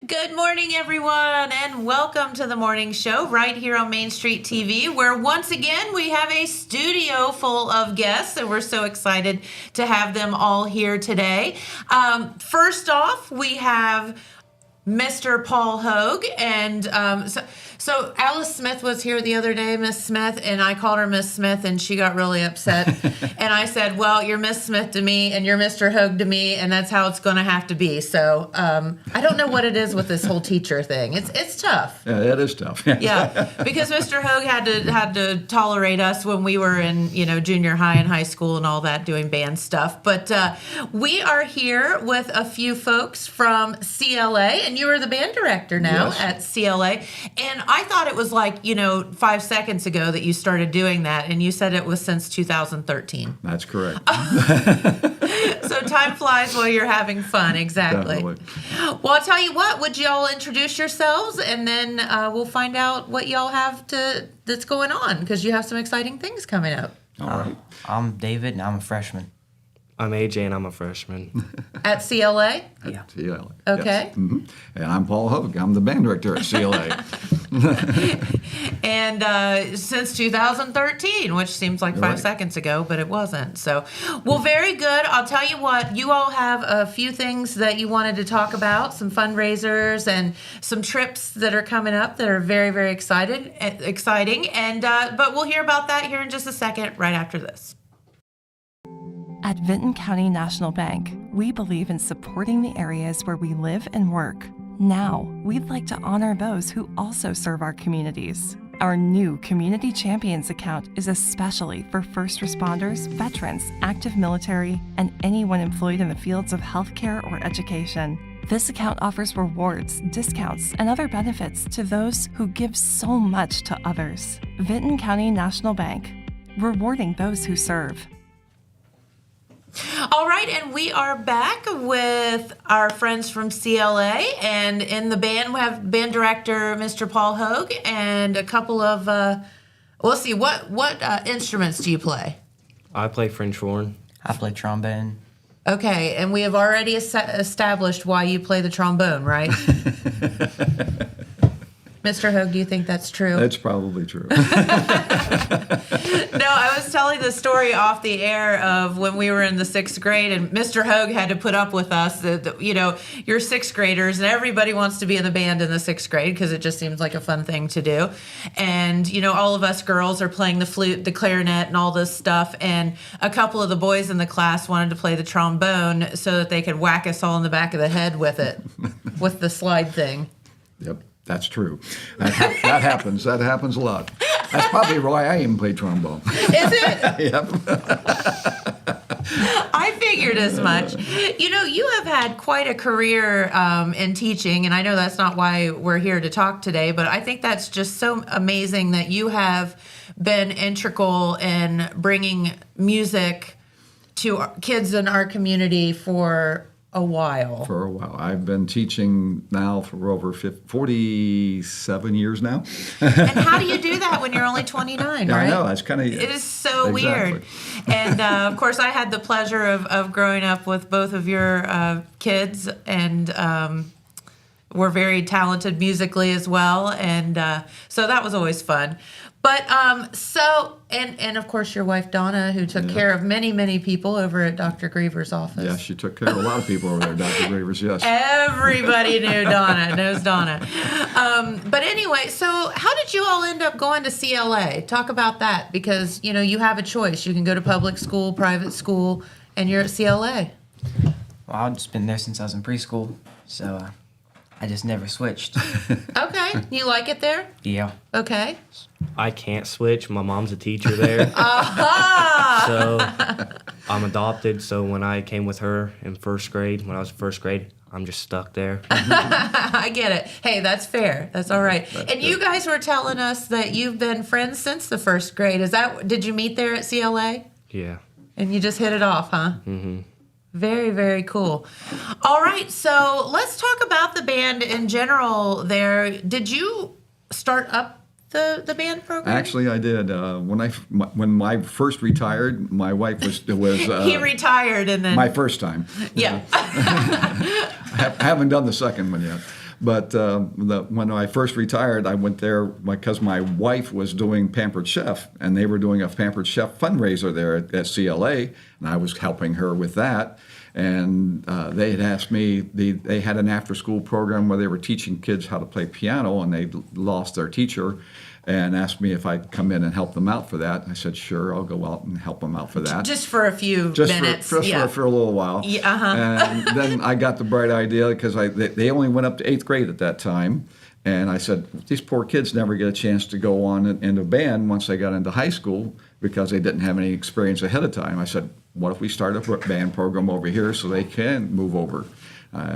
Good morning, everyone, and welcome to the morning show right here on Main Street TV, where once again we have a studio full of guests, and we're so excited to have them all here today. First off, we have Mr. Paul Hogue, and so Alice Smith was here the other day, Miss Smith, and I called her Miss Smith, and she got really upset. And I said, well, you're Miss Smith to me, and you're Mr. Hogue to me, and that's how it's going to have to be. So I don't know what it is with this whole teacher thing. It's tough. Yeah, it is tough. Yeah, because Mr. Hogue had to tolerate us when we were in junior high and high school and all that, doing band stuff. But we are here with a few folks from CLA, and you are the band director now at CLA. And I thought it was 5 seconds ago that you started doing that, and you said it was since 2013. That's correct. So time flies while you're having fun. Exactly. Definitely. Well, I'll tell you what. Would y'all introduce yourselves, and then we'll find out what y'all have that's going on, because you have some exciting things coming up. All right. I'm David, and I'm a freshman. I'm AJ, and I'm a freshman. At CLA? Yeah. At CLA. Okay. Yes. Mm-hmm. And I'm Paul Hogue. I'm the band director at CLA. And since 2013, which seems like 5 seconds ago, but it wasn't. So, well, very good. I'll tell you what, you all have a few things that you wanted to talk about, some fundraisers and some trips that are coming up that are very, very exciting. And but we'll hear about that here in just a second, right after this. At Vinton County National Bank, we believe in supporting the areas where we live and work. Now, we'd like to honor those who also serve our communities. Our new Community Champions account is especially for first responders, veterans, active military, and anyone employed in the fields of healthcare or education. This account offers rewards, discounts, and other benefits to those who give so much to others. Vinton County National Bank, rewarding those who serve. All right, and we are back with our friends from CLA, and in the band we have band director Mr. Paul Hogue and a couple of let's see, what instruments do you play? I play French horn. I play trombone. Okay, and we have already established why you play the trombone, right? Mr. Hogue, do you think that's true? That's probably true. No, I was telling the story off the air of when we were in the 6th grade, and Mr. Hogue had to put up with us. You're 6th graders, and everybody wants to be in the band in the 6th grade because it just seems like a fun thing to do. And, all of us girls are playing the flute, the clarinet, and all this stuff. And a couple of the boys in the class wanted to play the trombone so that they could whack us all in the back of the head with it, with the slide thing. Yep. That's true. That happens. That happens a lot. That's probably why I even play trombone. Is it? Yep. I figured as much. You have had quite a career in teaching, and I know that's not why we're here to talk today, but I think that's just so amazing that you have been integral in bringing music to kids in our community for a while. For a while. I've been teaching now for over 47 years now. And how do you do that when you're only 29, Yeah, right? I know. That's kind of... It is so exactly. weird. And, of course, I had the pleasure of growing up with both of your kids, and we're very talented musically as well. And so that was always fun. But and of course your wife Donna, who took care of many, many people over at Dr. Griever's office. Yeah, she took care of a lot of people over there, Dr. Griever's, yes. Everybody knows Donna. But anyway, so how did you all end up going to CLA? Talk about that, because, you have a choice. You can go to public school, private school, and you're at CLA. Well, I've just been there since I was in preschool, so I just never switched. Okay. You like it there? Yeah. Okay. I can't switch. My mom's a teacher there. Aha! So I'm adopted. So when I came with her in first grade, when I was in first grade, I'm just stuck there. I get it. Hey, that's fair. That's all right. And you guys were telling us that you've been friends since the first grade. Did you meet there at CLA? Yeah. And you just hit it off, huh? Mm-hmm. Very, very cool. All right, so let's talk about the band in general there. Did you start up the band program? Actually, I did. When I first retired, my wife was he retired and then my first time. Yeah. I haven't done the second one yet. But when I first retired, I went there because my wife was doing Pampered Chef, and they were doing a Pampered Chef fundraiser there at CLA, and I was helping her with that. And they had asked me, they had an after-school program where they were teaching kids how to play piano, and they lost their teacher, and asked me if I'd come in and help them out for that. I said, sure, I'll go out and help them out for that. Just for a few minutes. For a little while. Yeah, And then I got the bright idea because they only went up to 8th grade at that time. And I said, these poor kids never get a chance to go on into band once they got into high school because they didn't have any experience ahead of time. I said, what if we start a band program over here so they can move over?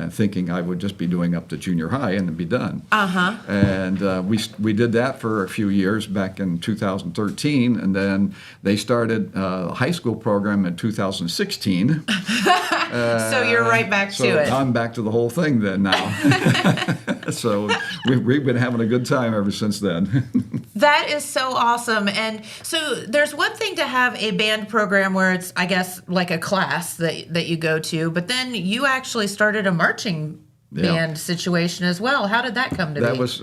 Thinking I would just be doing up to junior high and it'd be done. And we did that for a few years back in 2013, and then they started a high school program in 2016. So you're right back to it. I'm back to the whole thing then now. So we've been having a good time ever since then. That is so awesome. And so there's one thing to have a band program where it's, I guess, like a class that you go to, but then you actually started a marching band situation as well. How did that come to be? That was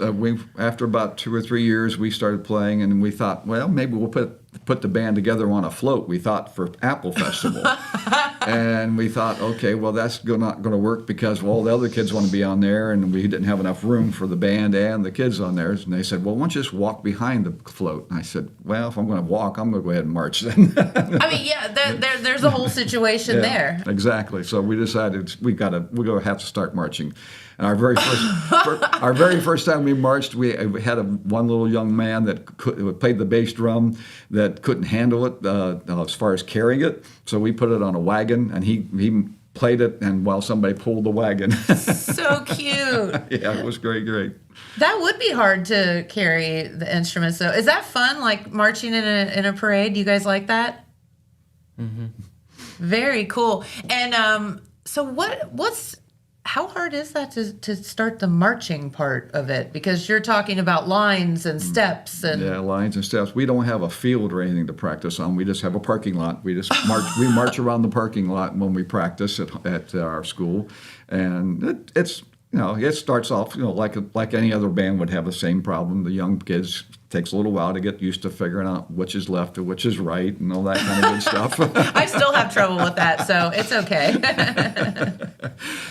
after about 2 or 3 years, we started playing, and we thought, well, maybe we'll put the band together on a float. We thought for Apple Festival, and we thought, okay, well, that's not going to work because all the other kids want to be on there, and we didn't have enough room for the band and the kids on there. And they said, well, why don't you just walk behind the float? And I said, well, if I'm going to walk, I'm going to go ahead and march then. I mean, yeah, there's a whole situation there. Exactly. So we decided we're going to have to start marching. And our very first time we marched, we had one little young man that played the bass drum that couldn't handle it as far as carrying it. So we put it on a wagon, and he played it, and while somebody pulled the wagon. So cute. Yeah, it was great. That would be hard to carry the instruments, though. Is that fun, like marching in a parade? Do you guys like that? Mm-hmm. Very cool. And so how hard is that to start the marching part of it? Because you're talking about lines and steps and lines and steps. We don't have a field or anything to practice on. We just have a parking lot. We just march around the parking lot when we practice at our school, and it's it starts off like any other band would have the same problem. The young kids takes a little while to get used to figuring out which is left or which is right and all that kind of good stuff. I still have trouble with that, so it's okay.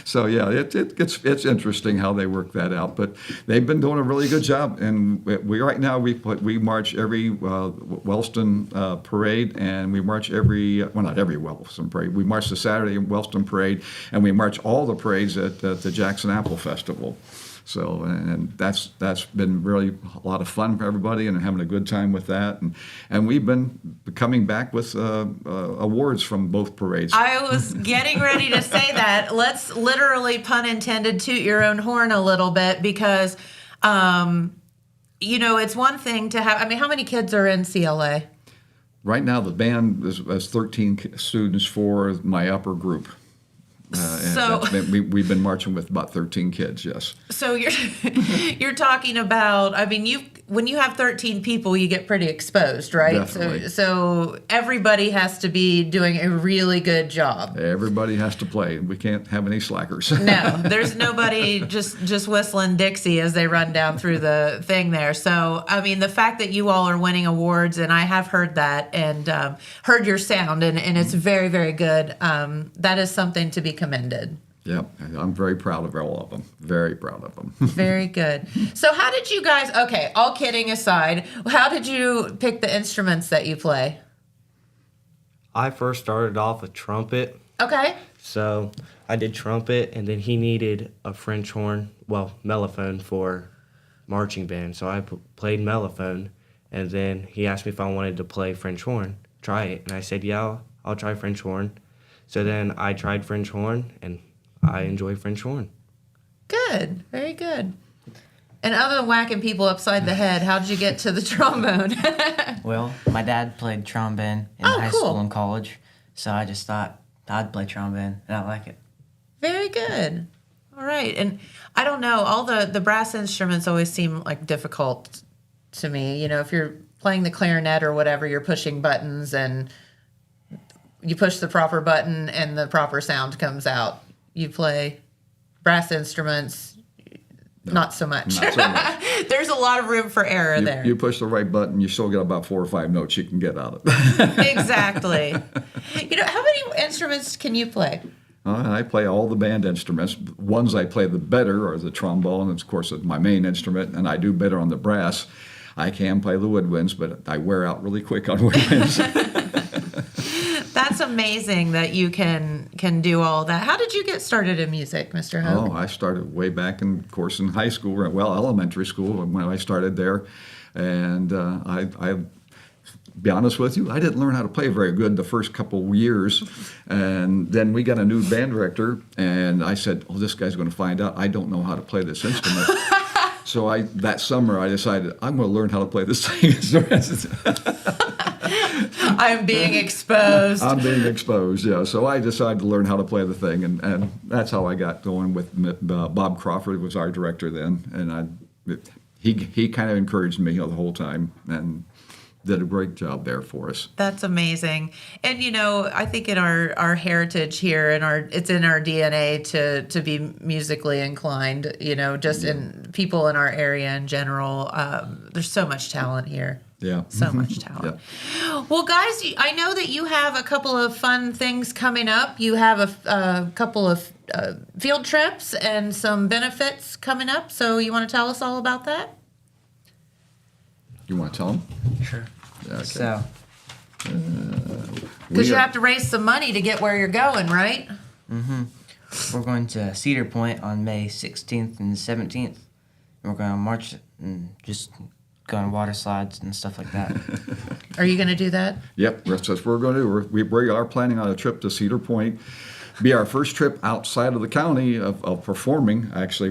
So yeah, it's interesting how they work that out, but they've been doing a really good job. And we march every Wellston parade, and we march not every Wellston parade. We march the Saturday Wellston parade, and we march all the parades at the Jackson Apple Festival. So, and that's been really a lot of fun for everybody, and having a good time with that. And we've been coming back with awards from both parades. I was getting ready to say that. Let's literally, pun intended, toot your own horn a little bit, because, it's one thing to have. I mean, how many kids are in CLA? Right now, the band is 13 students for my upper group. We've been marching with about 13 kids, yes. So you're talking about, I mean, when you have 13 people, you get pretty exposed, right? Definitely. So everybody has to be doing a really good job. Everybody has to play. We can't have any slackers. No, there's nobody just whistling Dixie as they run down through the thing there. So, I mean, the fact that you all are winning awards, and I have heard that and heard your sound, and it's very, very good. That is something to be commended. Yep, I'm very proud of all of them. Very proud of them. Very good. So how did you guys, okay, all kidding aside, how did you pick the instruments that you play? I first started off with trumpet. Okay. So I did trumpet, and then he needed a French horn, mellophone for marching band. So I played mellophone, and then he asked me if I wanted to play French horn, try it. And I said, yeah, I'll try French horn. So then I tried French horn, and I enjoy French horn. Good. Very good. And other than whacking people upside the head, how did you get to the trombone? Well, my dad played trombone in high school and college, so I just thought I'd play trombone, and I like it. Very good. All right. And I don't know, all the brass instruments always seem like difficult to me. If you're playing the clarinet or whatever, you're pushing buttons, and you push the proper button and the proper sound comes out. You play brass instruments. not so much. Not so much. There's a lot of room for error there. You push the right button, you still get about 4 or 5 notes you can get out of it. Exactly. How many instruments can you play? I play all the band instruments. Ones I play the better are the trombone, and of course it's my main instrument, and I do better on the brass. I can play the woodwinds, but I wear out really quick on woodwinds. That's amazing that you can do all that. How did you get started in music, Mr. Hogue? Oh, I started way back in high school, elementary school when I started there. And I be honest with you, I didn't learn how to play very good the first couple years. And then we got a new band director, and I said, oh, this guy's going to find out I don't know how to play this instrument. So that summer I decided I'm going to learn how to play this thing. I'm being exposed. I'm being exposed, yeah. So I decided to learn how to play the thing, and that's how I got going with Bob Crawford was our director then, and he kind of encouraged me the whole time and did a great job there for us. That's amazing. And I think in our heritage here, it's in our DNA to be musically inclined, just in people in our area in general. There's so much talent here. Yeah. So much talent. Yeah. Well, guys, I know that you have a couple of fun things coming up. You have a couple of field trips and some benefits coming up. So you want to tell us all about that? You want to tell them? Sure. Yeah, okay. So, Because you have to raise some money to get where you're going, right? we're going to Cedar Point on May 16th and 17th. And we're going to march and just go on water slides and stuff like that. Are you going to do that? Yep, that's what we're going to do. We are planning on a trip to Cedar Point. Be our first trip outside of the county of performing, actually,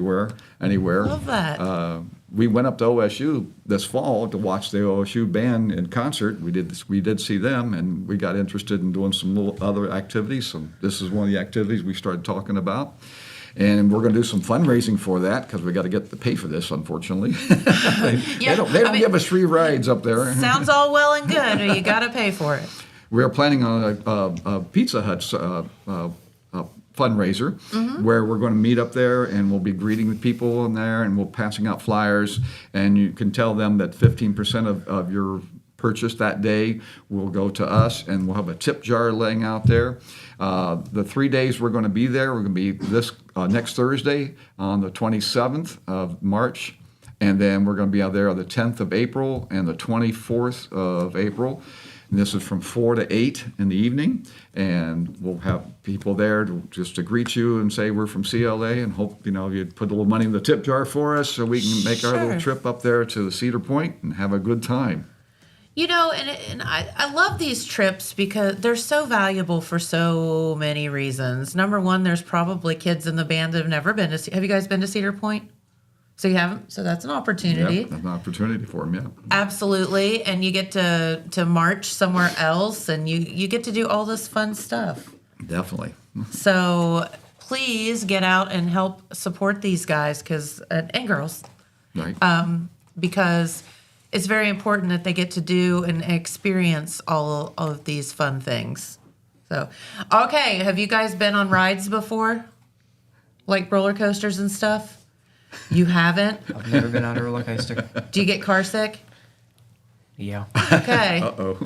anywhere. Love that. We went up to OSU this fall to watch the OSU band in concert. We did see them, and we got interested in doing some little other activities. So this is one of the activities we started talking about. And we're going to do some fundraising for that because we got to get to pay for this, unfortunately. They don't give us free rides up there. Sounds all well and good, but you got to pay for it. We're planning on a Pizza Hut fundraiser where we're going to meet up there, and we'll be greeting the people in there, and we'll passing out flyers, and you can tell them that 15% of your purchase that day will go to us, and we'll have a tip jar laying out there. The 3 days we're going to be there, we're going to be this next Thursday on the 27th of March, and then we're going to be out there on the 10th of April and the 24th of April. And this is from 4 to 8 in the evening, and we'll have people there just to greet you and say we're from CLA, and hope you'd put a little money in the tip jar for us so we can make our little trip up there to the Cedar Point and have a good time. And I love these trips because they're so valuable for so many reasons. Number one, there's probably kids in the band that have never been to. Have you guys been to Cedar Point? So you haven't? So that's an opportunity. Yeah, that's an opportunity for them, yeah. Absolutely. And you get to march somewhere else, and you get to do all this fun stuff. Definitely. So please get out and help support these guys and girls. Right. Because it's very important that they get to do and experience all of these fun things. So, okay, have you guys been on rides before? Like roller coasters and stuff? You haven't? I've never been on a roller coaster. Do you get car sick? Yeah. Okay. Uh-oh.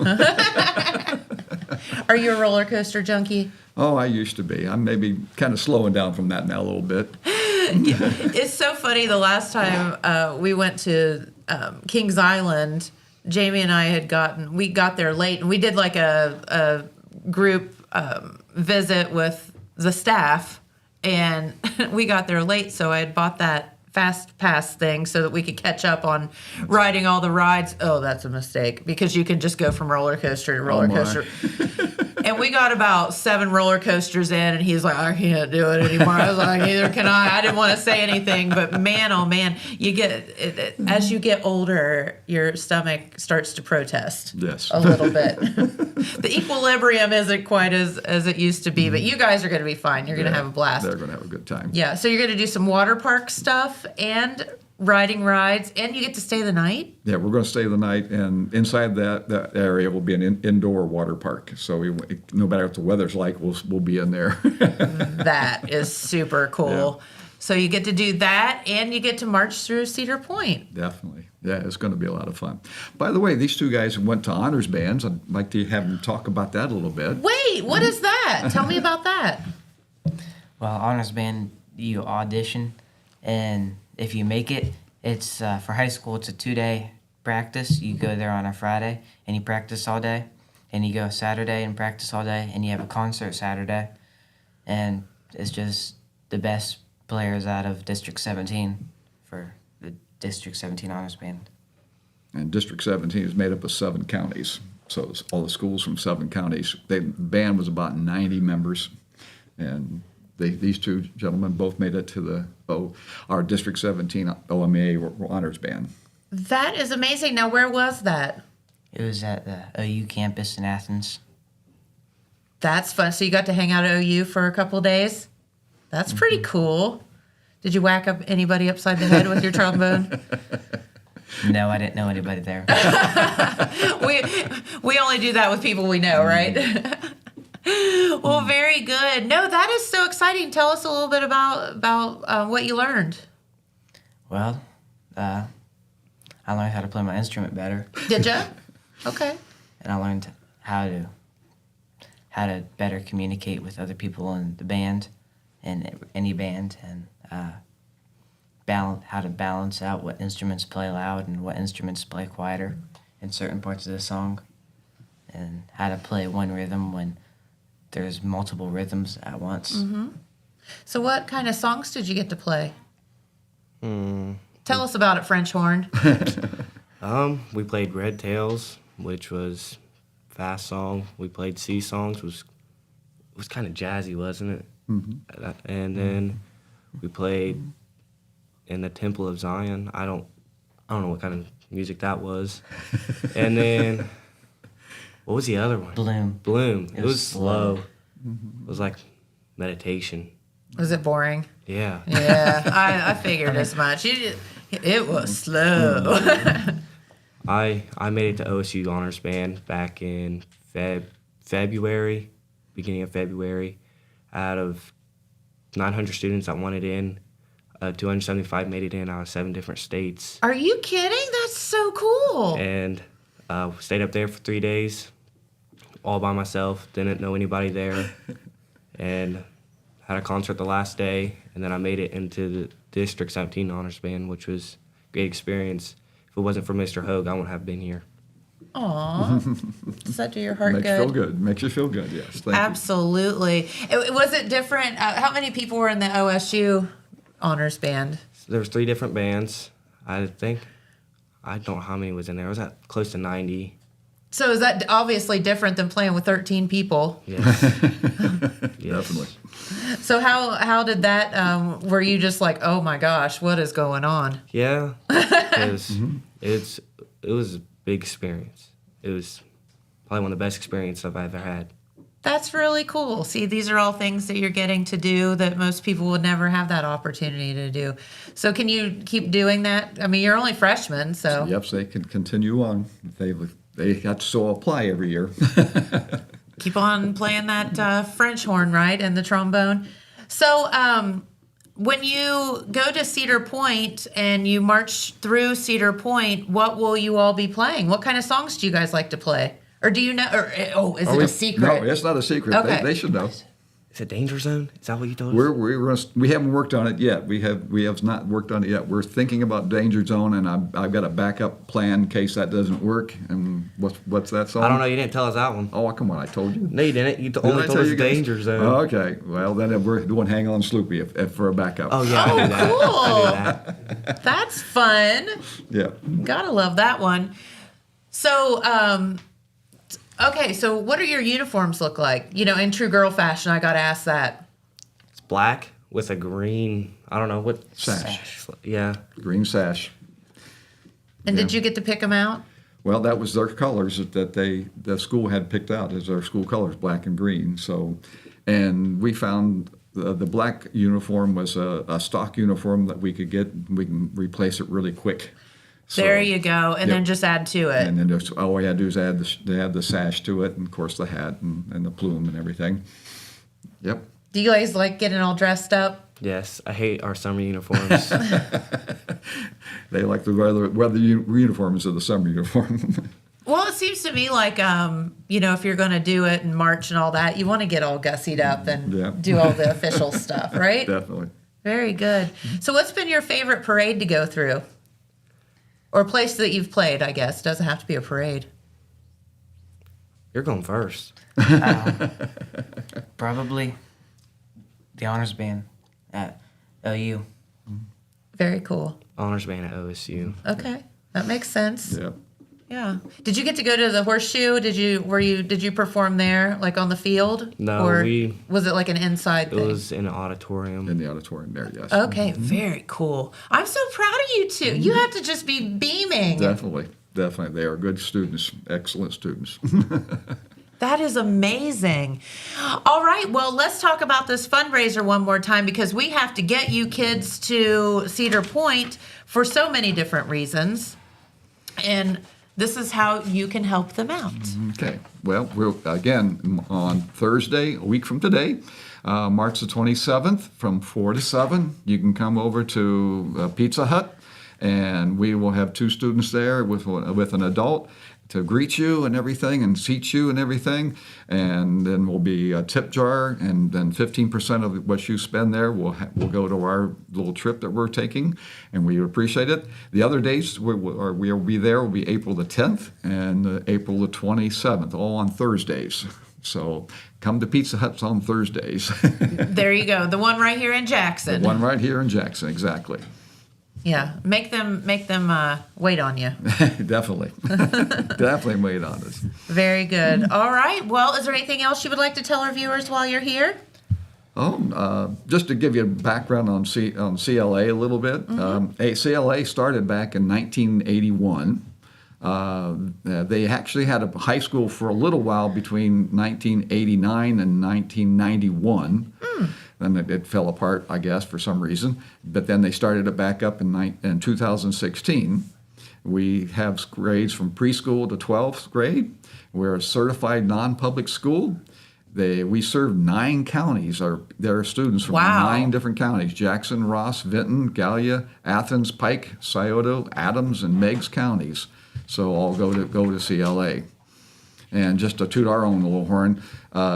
Are you a roller coaster junkie? Oh, I used to be. I'm maybe kind of slowing down from that now a little bit. It's so funny. The last time we went to Kings Island, Jamie and I we got there late, and we did like a group visit with the staff, and we got there late, so I had bought that fast pass thing so that we could catch up on riding all the rides. Oh, that's a mistake, because you can just go from roller coaster to roller coaster. And we got about 7 roller coasters in, and he's like, I can't do it anymore. I was like, neither can I. I didn't want to say anything, but man, oh man, as you get older, your stomach starts to protest. Yes. A little bit. The equilibrium isn't quite as it used to be, but you guys are going to be fine. You're going to have a blast. They're going to have a good time. Yeah, so you're going to do some water park stuff and riding rides, and you get to stay the night? Yeah, we're going to stay the night, and inside that area will be an indoor water park. So no matter what the weather's like, we'll be in there. That is super cool. Yeah. So you get to do that, and you get to march through Cedar Point. Definitely. Yeah, it's going to be a lot of fun. By the way, these two guys went to honors bands. I'd like to have them talk about that a little bit. Wait, what is that? Tell me about that. Well, honors band, you audition, and if you make it, it's for high school. It's a 2-day practice. You go there on a Friday, and you practice all day, and you go Saturday and practice all day, and you have a concert Saturday, and it's just the best players out of District 17 for the District 17 honors band. And District 17 is made up of 7 counties. So it's all the schools from 7 counties. The band was about 90 members, and these two gentlemen both made it to our District 17 OMA honors band. That is amazing. Now, where was that? It was at the OU campus in Athens. That's fun. So you got to hang out at OU for a couple days? That's pretty cool. Did you whack up anybody upside the head with your trombone? No, I didn't know anybody there. we only do that with people we know, right? Well, very good. No, that is so exciting. Tell us a little bit about what you learned. Well, I learned how to play my instrument better, Did you? Okay. and I learned how to better communicate with other people in the band, in any band, and how to balance out what instruments play loud and what instruments play quieter in certain parts of the song, and how to play one rhythm when there's multiple rhythms at once. Mm-hmm. So what kind of songs did you get to play? Tell us about it, French horn. We played Red Tails, which was fast song. We played Sea Songs, was kind of jazzy, wasn't it? Mm-hmm. And then we played in the Temple of Zion. I don't know what kind of music that was. And then what was the other one? Bloom. It was slow. It was like meditation. Was it boring? Yeah. Yeah, I figured as much. It was slow. I made it to OSU Honors Band back in February, beginning of February. Out of 900 students that wanted in, 275 made it in out of 7 different states. Are you kidding? That's so cool. And stayed up there for 3 days, all by myself. Didn't know anybody there, and had a concert the last day. And then I made it into the District 17 Honors Band, which was a great experience. If it wasn't for Mr. Hogue, I wouldn't have been here. Aw, does that do your heart Makes you feel good. Makes you feel good, yes. Thank Absolutely. Was it different? How many people were in the OSU honors band? There was 3 different bands. I don't know how many was in there. I was at close to 90. So is that obviously different than playing with 13 people? Yes. you. Definitely. So how did that? Were you just like, oh my gosh, what is going on? Yeah. It was a big experience. It was probably one of the best experiences I've ever had. That's really cool. See, these are all things that you're getting to do that most people would never have that opportunity to do. So can you keep doing that? I mean, you're only freshmen, so. Yep, so they can continue on. They have to still apply every year. Keep on playing that French horn, right, and the trombone. So when you go to Cedar Point and you march through Cedar Point, what will you all be playing? What kind of songs do you guys like to play? Or do you know? Or, is it a secret? No, it's not a secret. Okay. They should know. Is it Danger Zone? Is that what you told us? We haven't worked on it yet. We have not worked on it yet. We're thinking about Danger Zone, and I've got a backup plan in case that doesn't work. And what's that song? I don't know. You didn't tell us that one. Oh, come on! I told you. No, you didn't. You Didn't only I told tell us you guys? Danger Zone. Oh, okay. Well, then we're doing Hang On Sloopy if for a backup. Oh, yeah, I knew that. cool. I knew that. That's fun. Yeah. Gotta love that one. So, okay, so what do your uniforms look like? You know, in true girl fashion, I gotta ask that. It's black with a green, I don't know what. Sash. Yeah. Green sash. And did you get to pick them out? Well, that was their colors that the school had picked out as their school colors, black and green. So, and we found the black uniform was a stock uniform that we could get. We can replace it really quick. So, There you go, and yep. then just add to it. And then just, all we had to do is add the sash to it, and of course the hat and the plume and everything. Yep. Do you guys like getting all dressed up? Yes, I hate our summer uniforms. They like the weather uniforms of the summer uniform. Well, it seems to me like, if you're going to do it in March and all that, you want to get all gussied up and do all the official stuff, right? Definitely. Very good. So what's been your favorite parade to go through? Or place that you've played, I guess. Doesn't have to be a parade. You're going first. Probably the honors band at OU. Very cool. Honors band at OSU. Okay. That makes sense. Yeah. Yeah. Did you get to go to the horseshoe? Did you perform there, like on the field? No, or was it like an inside It thing? was in an auditorium. In the auditorium there, yes. Okay, very cool. I'm so proud of you two. You have to just be beaming. Definitely. They are good students, excellent students. That is amazing. All right, well, let's talk about this fundraiser one more time because we have to get you kids to Cedar Point for so many different reasons. And this is how you can help them out. Okay. Well, we're again on Thursday, a week from today, March the 27th, from 4 to 7. You can come over to Pizza Hut, and we will have 2 students there with an adult to greet you and everything and seat you and everything. And then will be a tip jar, and then 15% of what you spend there will go to our little trip that we're taking, and we appreciate it. The other dates we'll be there will be April the 10th and April the 27th, all on Thursdays. So come to Pizza Hut on Thursdays. There you go. The one right here in Jackson. One right here in Jackson, exactly. Yeah, make them wait on you. Definitely. Definitely wait on us. Very good. All right. Well, is there anything else you would like to tell our viewers while you're here? Just to give you a background on CLA a little bit. CLA started back in 1981. They actually had a high school for a little while between 1989 and 1991. Then it fell apart, I guess, for some reason. But then they started it back up in 2016. We have grades from preschool to 12th grade. We're a certified non-public school. We serve 9 counties. There are students from 9 different counties: Jackson, Ross, Vinton, Gallia, Athens, Pike, Scioto, Adams, and Meigs counties. So all go to CLA. And just to toot our own little horn,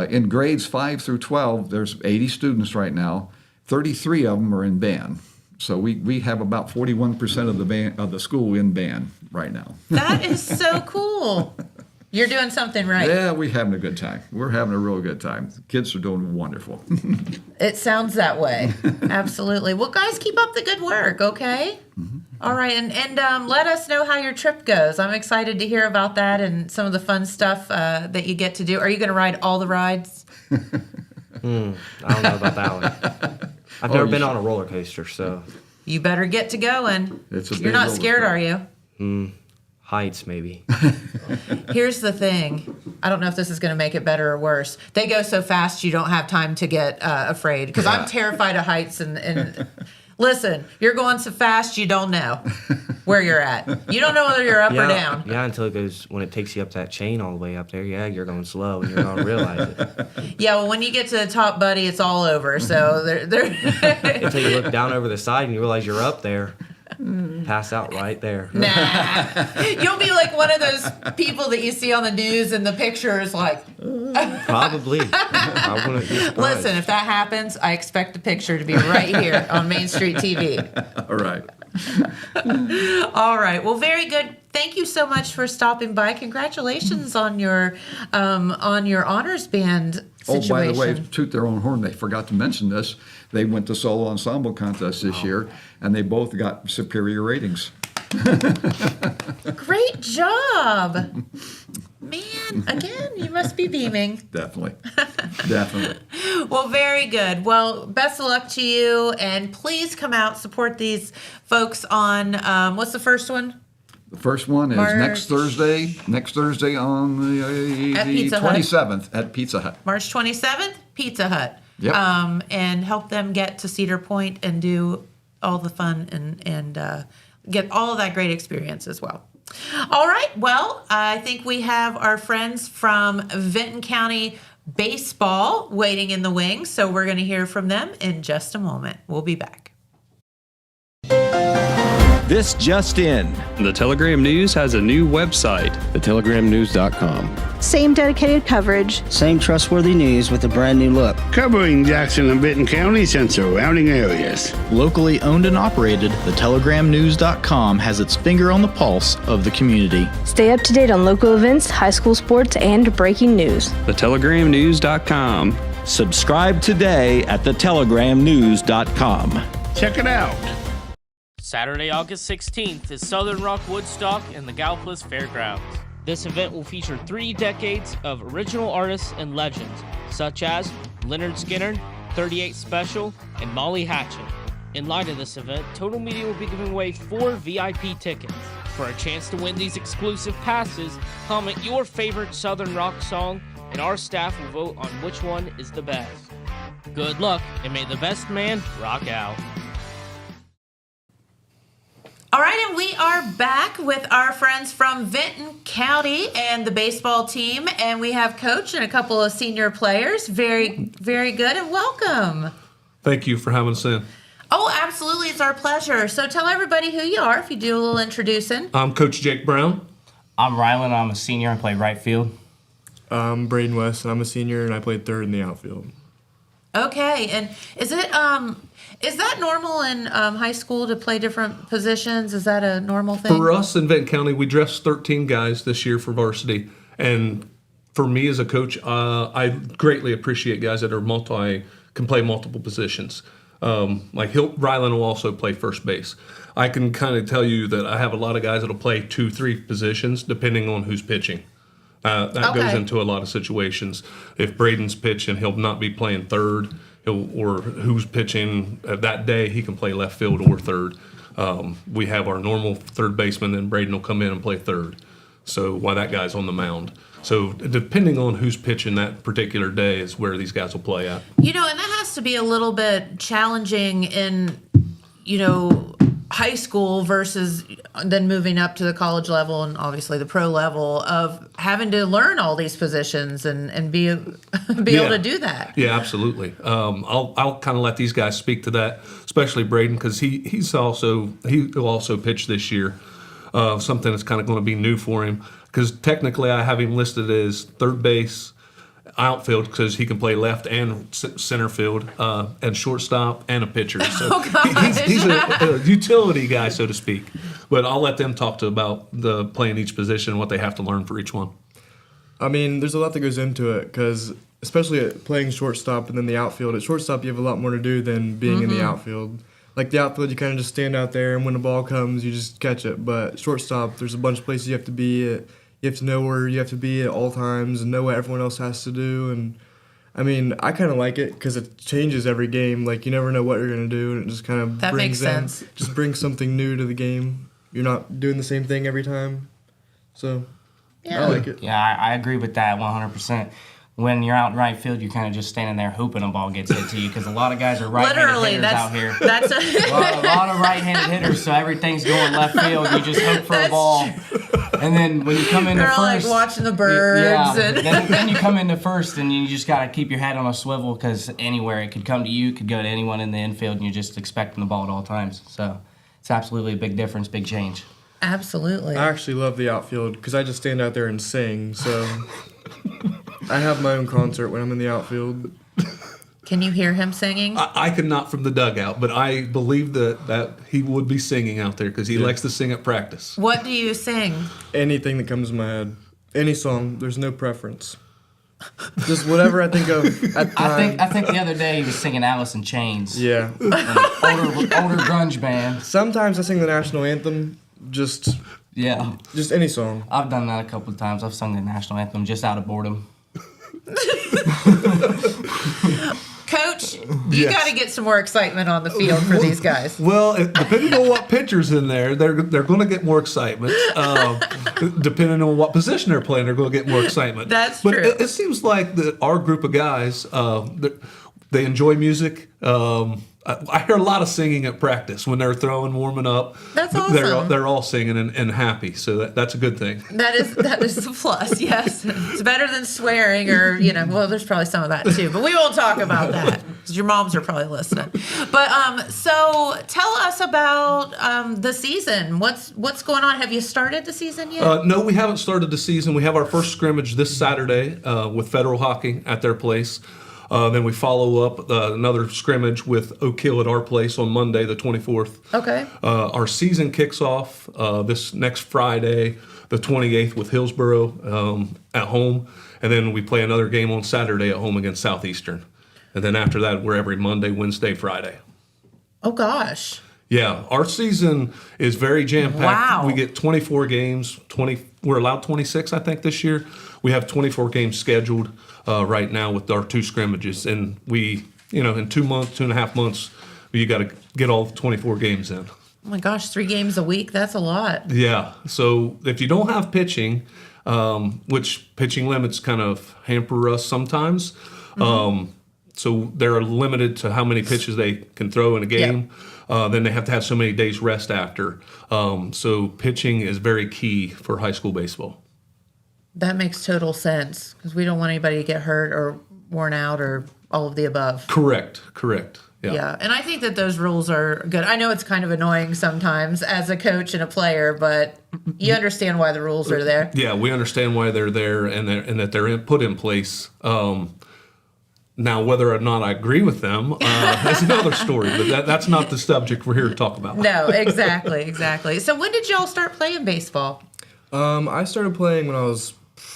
in grades 5 through 12, there's 80 students right now. 33 of them are in band. So we have about 41% of the school in band right now. That is so cool. You're doing something right. Yeah, we're having a good time. We're having a real good time. The kids are doing wonderful. It sounds that way. Absolutely. Well, guys, keep up the good work, okay? All right, and let us know how your trip goes. I'm excited to hear about that and some of the fun stuff that you get to do. Are you going to ride all the rides? I don't know about that one. I've never been on a roller coaster, so. You better get to going. It's a You're big not roller scared, coaster. are you? Heights, maybe. Here's the thing. I don't know if this is going to make it better or worse. They go so fast you don't have time to get afraid. Because I'm terrified of heights. And listen, you're going so fast you don't know where you're at. You don't know whether you're up or down. Yeah, until when it takes you up that chain all the way up there, yeah, you're going slow and you're going to realize it. Yeah, well, when you get to the top, buddy, it's all over. So Until you look down over the side and you realize you're up there. Pass out right there. Nah. You'll be like one of those people that you see on the news and the picture is like. Probably. I wouldn't be surprised. Listen, if that happens, I expect the picture to be right here on Main Street TV. All right. All right. Well, very good. Thank you so much for stopping by. Congratulations on your honors band situation. Oh, by the way, to toot their own horn, they forgot to mention this. They went to solo ensemble contest this year, and they both got superior ratings. Great job. Man, again, you must be beaming. Definitely. Definitely. Well, very good. Well, best of luck to you, and please come out, support these folks on, what's the first one? The first one is next Thursday on the Pizza Hut. 27th at Pizza Hut. March 27th, Pizza Hut. Yep. And help them get to Cedar Point and do all the fun and get all of that great experience as well. All right. Well, I think we have our friends from Vinton County baseball waiting in the wings. So we're going to hear from them in just a moment. We'll be back. This just in. The Telegram News has a new website. TheTelegramNews.com. Same dedicated coverage. Same trustworthy news with a brand new look. Covering Jackson and Benton counties and surrounding areas. Locally owned and operated, TheTelegramNews.com has its finger on the pulse of the community. Stay up to date on local events, high school sports, and breaking news. TheTelegramNews.com. Subscribe today at TheTelegramNews.com. Check it out. Saturday, August 16th is Southern Rock Woodstock in the Gallipolis Fairgrounds. This event will feature 3 decades of original artists and legends, such as Leonard Skinner, 38 Special, and Molly Hatchet. In light of this event, Total Media will be giving away 4 VIP tickets. For a chance to win these exclusive passes, comment your favorite Southern Rock song, and our staff will vote on which one is the best. Good luck, and may the best man rock out. All right, and we are back with our friends from Vinton County and the baseball team, and we have Coach and a couple of senior players. Very, very good, and welcome. Thank you for having us in. Oh, absolutely, it's our pleasure. So tell everybody who you are if you do a little introducing. I'm Coach Jake Brown. I'm Rylan. I'm a senior and play right field. I'm Braden West, and I'm a senior, and I played third in the outfield. Okay, and is that normal in high school to play different positions? Is that a normal thing? For us in Vinton County, we dressed 13 guys this year for varsity, and for me as a coach, I greatly appreciate guys that can play multiple positions. Rylan will also play first base. I can kind of tell you that I have a lot of guys that'll play 2-3 positions depending on who's pitching. That goes into a lot of situations. If Braden's pitching, he'll not be playing third. Or who's pitching that day, he can play left field or third. We have our normal third baseman, then Braden will come in and play third. So while that guy's on the mound. So depending on who's pitching that particular day is where these guys will play at. And that has to be a little bit challenging in, high school versus then moving up to the college level and obviously the pro level of having to learn all these positions and be able to do that. Yeah, absolutely. I'll kind of let these guys speak to that, especially Braden, because he'll also pitch this year. Something that's kind of going to be new for him, because technically I have him listed as third base, outfield, because he can play left and center field, and shortstop and a pitcher. So he's a utility guy, so to speak. But I'll let them talk about the playing each position and what they have to learn for each one. I mean, there's a lot that goes into it, because especially at playing shortstop and then the outfield. At shortstop, you have a lot more to do than being in the outfield. Like the outfield, you kind of just stand out there, and when the ball comes, you just catch it. But shortstop, there's a bunch of places you have to be at. You have to know where you have to be at all times and know what everyone else has to do. And, I mean, I kind of like it because it changes every game. Like, you never know what you're going to do, and it just kind of brings something new to the game. You're not doing the same thing every time. So, I like it. Yeah, I agree with that 100%. When you're out in right field, you're kind of just standing there hoping a ball gets hit to you, because a lot of guys are right-handed hitters out here. That's a lot of right-handed hitters, so everything's going left field. You just hope for a ball. And then when you come into They're first, like watching the birds. Then you come into first, and you just got to keep your head on a swivel, because anywhere it could come to you, could go to anyone in the infield, and you're just expecting the ball at all times. So it's absolutely a big difference, big change. Absolutely. I actually love the outfield because I just stand out there and sing. So I have my own concert when I'm in the outfield. Can you hear him singing? I could not from the dugout, but I believe that he would be singing out there because he likes to sing at practice. What do you sing? Anything that comes to my head. Any song. There's no preference. Just whatever I think of at the time. I think the other day he was singing Alice in Chains. Yeah. Older grunge band. Sometimes I sing the national anthem. Just any song. I've done that a couple of times. I've sung the national anthem just out of boredom. Coach, you got to get some more excitement on the field for these guys. Well, depending on what pitcher's in there, they're going to get more excitement. Depending on what position they're playing, they're going to get more excitement. That's true. But it seems like that our group of guys, they enjoy music. I hear a lot of singing at practice when they're throwing, warming up. That's awesome. They're all singing and happy, so that's a good thing. That is a plus. Yes, it's better than swearing or Well, there's probably some of that too, but we won't talk about that because your moms are probably listening. But so tell us about the season. What's going on? Have you started the season yet? No, we haven't started the season. We have our first scrimmage this Saturday with Federal Hockey at their place. Then we follow up another scrimmage with Oak Hill at our place on Monday, the 24th. Okay. Our season kicks off this next Friday, the 28th, with Hillsboro at home. And then we play another game on Saturday at home against Southeastern. And then after that, we're every Monday, Wednesday, Friday. Oh, gosh. Yeah, our season is very jam-packed. Wow. We get 24 games. We're allowed 26, I think, this year. We have 24 games scheduled right now with our 2 scrimmages. And we, in 2.5 months, you got to get all 24 games in. Oh my gosh, 3 games a week. That's a lot. Yeah. So if you don't have pitching, which pitching limits kind of hamper us sometimes, so they're limited to how many pitches they can throw in a game. Then they have to have so many days rest after. So pitching is very key for high school baseball. That makes total sense because we don't want anybody to get hurt or worn out or all of the above. Correct. Yeah, and I think that those rules are good. I know it's kind of annoying sometimes as a coach and a player, but you understand why the rules are there. Yeah, we understand why they're there and that they're put in place. Now, whether or not I agree with them is another story, but that's not the subject we're here to talk about. No, exactly. So when did y'all start playing baseball? I started playing when I was